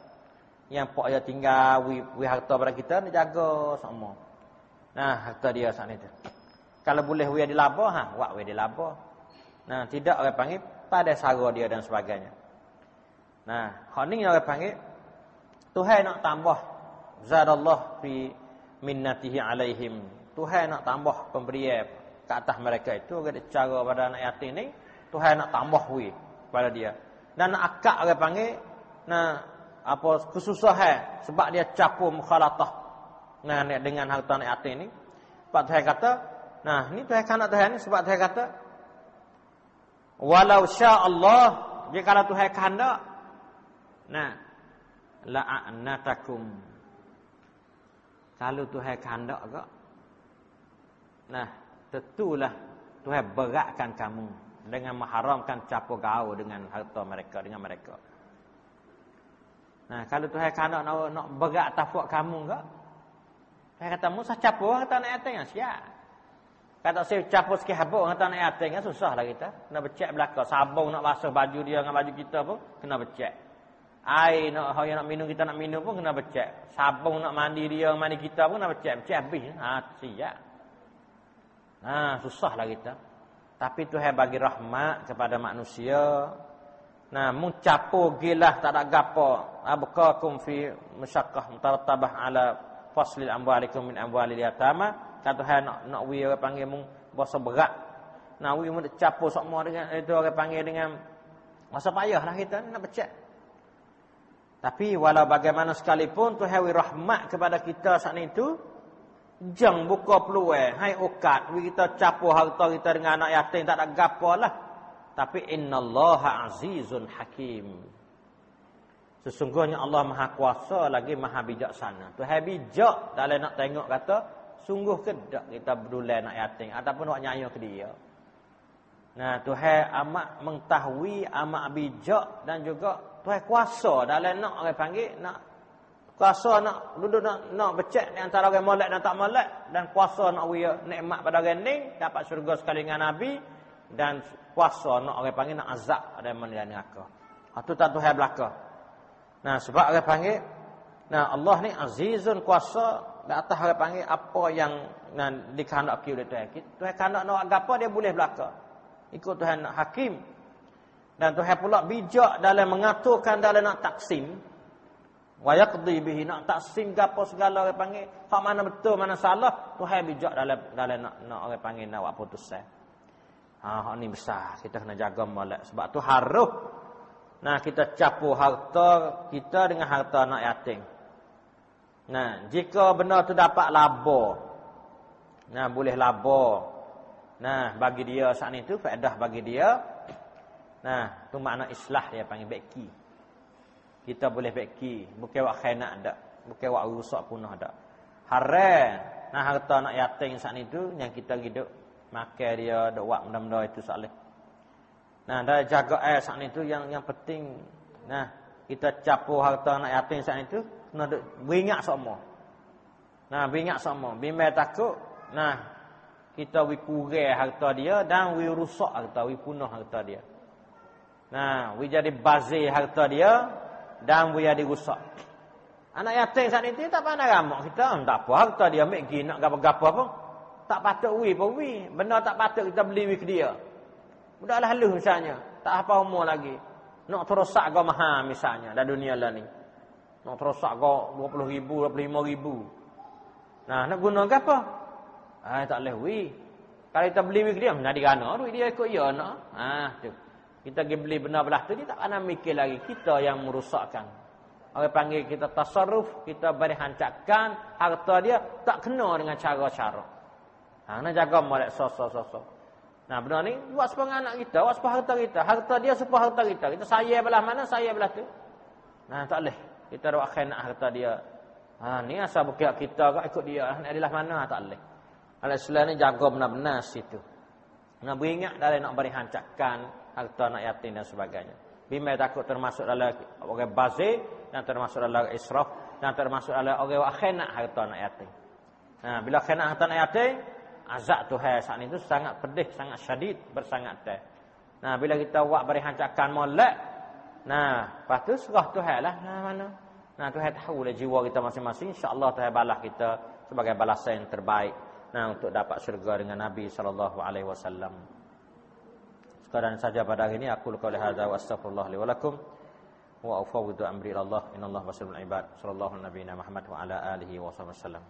Speaker 1: Yang pok dia tinggal wi harta pada kita dia jaga semua. Nah, harta dia saat ni tu. Kalau boleh wi dilaba wak wi dilaba. Nah, tidak orang panggil pada sara dia dan sebagainya. Nah, hak ni orang panggil Tuhan nak tambah zadallah fi minnatihi alaihim. Tuhan nak tambah pemberian ke atas mereka itu ada cara pada anak yatim ni Tuhan nak tambah wi pada dia. Dan nak akak orang panggil kesusahan sebab dia capur mukhalatah dengan harta anak yatim ni. Sebab Tuhan kata, ni Tuhan kanak Tuhan ni sebab Tuhan kata walau sya Allah, jika kalau Tuhan kehendak la'anatakum. Kalau Tuhan kehendak ke tentulah Tuhan beratkan kamu dengan mengharamkan capur gaul dengan harta mereka, dengan mereka. Nah, kalau Tuhan kehendak nak berat tafuk kamu ke, Tuhan kata Musa capur harta anak yatim siap. Kata saya capur sikit habuk harta anak yatim kan susahlah kita. Kena becek belaka, sabun nak basuh baju dia dengan baju kita pun kena becek. Air nak minum kita nak minum pun kena becek. Sabun nak mandi dia mandi kita pun kena becek habis. Siap. Susahlah kita. Tapi Tuhan bagi rahmat kepada manusia. Nah, mencapo gilah tak ada gapo. Abqakum fi masyaqqah mutarattabah ala faslil amwalikum min amwalil yatama. Kata Tuhan nak wi orang panggil mung bosa berat. Nah, wi mun capo sokmo dengan itu orang panggil dengan masa payahlah kita nak becek. Tapi walau bagaimana sekalipun Tuhan wi rahmat kepada kita saat itu, jang buka peluang, hai ukat wi kita capo harta kita dengan anak yatim tak ada gapo lah. Tapi innallaha azizun hakim. Sesungguhnya Allah Maha Kuasa lagi Maha Bijaksana. Tuhan bijak dalam nak tengok kata sungguh ke tak kita berdulai anak yatim ataupun nak nyanyi ke dia. Nah, Tuhan amat mengetahui, amat bijak dan juga Tuhan kuasa dalam nak orang panggil nak kuasa nak duduk nak becek di antara orang molek dan tak molek, dan kuasa nak wia nikmat pada orang ni dapat syurga sekali dengan Nabi, dan kuasa nak orang panggil nak azab ada mana neraka. Itu tak Tuhan belaka. Nah, sebab orang panggil nah Allah ni azizun, kuasa di atas orang panggil apa yang dikehendaki oleh Tuhan. Tuhan kehendak nak apa dia boleh belaka. Ikut Tuhan nak hakim. Dan Tuhan pula bijak dalam mengaturkan dalam nak taksim. Wa yaqdi bihi, nak taksim gapo segala orang panggil hak mana betul mana salah, Tuhan bijak dalam nak orang panggil nak buat putusan. Hak ni besar, kita kena jaga molek. Sebab tu harus nah kita campur harta kita dengan harta anak yatim. Nah, jika benda tu dapat laba, nah boleh laba. Nah, bagi dia saat itu faedah bagi dia. Nah, tu makna islah dia panggil beki. Kita boleh beki, bukan wak khianat dak, bukan wak rusak punah dak. Haram nah harta anak yatim saat itu yang kita hidup makan dia dak wak benda-benda itu soleh. Nah, dah jaga saat itu yang penting. Nah, kita campur harta anak yatim saat itu kena beringat semua. Nah, beringat semua. Bimbang takut. Nah, kita wi kurang harta dia dan wi rusak harta, wi punah harta dia. Nah, wi jadi bazir harta dia dan wi jadi rusak. Anak yatim saat itu tak pandai ramak kita, tak apa harta dia ambil pergi nak gapo-gapo apa. Tak patut wi pun wi. Benda tak patut kita beli wi ke dia. Budaklah halus misalnya, tak apa umur lagi. Nak terosak kau mahal misalnya dalam dunia lah ni. Nak terosak kau 20,000, 25,000. Nah, nak guna ke apa? Tak boleh wi. Kalau kita beli wi ke dia, nak digana duit dia ikut ya nak. Tu. Kita pergi beli benda belah tu, dia tak pernah mikir lagi. Kita yang merosakkan. Orang panggil kita tasarruf, kita beri hancakan harta dia tak kena dengan cara-cara. Nak jaga molek sosok-sosok. Nah, benda ni buat supaya anak kita, buat supaya harta kita. Harta dia supaya harta kita. Kita sayang belah mana, sayang belah tu. Nah, tak boleh. Kita dak khianat harta dia. Ni asal bukan kita kau ikut dia. Nak adalah mana, tak boleh. Al-Islam ni jaga benar-benar situ. Nak beringat dalam nak beri hancakan harta anak yatim dan sebagainya. Bimbang takut termasuk dalam orang bazir dan termasuk dalam israf dan termasuk dalam orang khianat harta anak yatim. Nah, bila khianat harta anak yatim, azab Tuhan saat itu sangat pedih, sangat syadid, bersangat teh. Nah, bila kita buat beri hancakan molek, nah, lepas tu serah Tuhan lah. Nah, mana? Nah, Tuhan tahu lah jiwa kita masing-masing. InsyaAllah Tuhan balas kita sebagai balasan yang terbaik. Nah, untuk dapat syurga dengan Nabi SAW. Sekadar saja pada hari ini aku qauli hadza wa astaghfirullah li wa lakum wa ufawwidu amri ila Allah. Innallaha basirul ibad. Sallallahu alaihi wa sallam.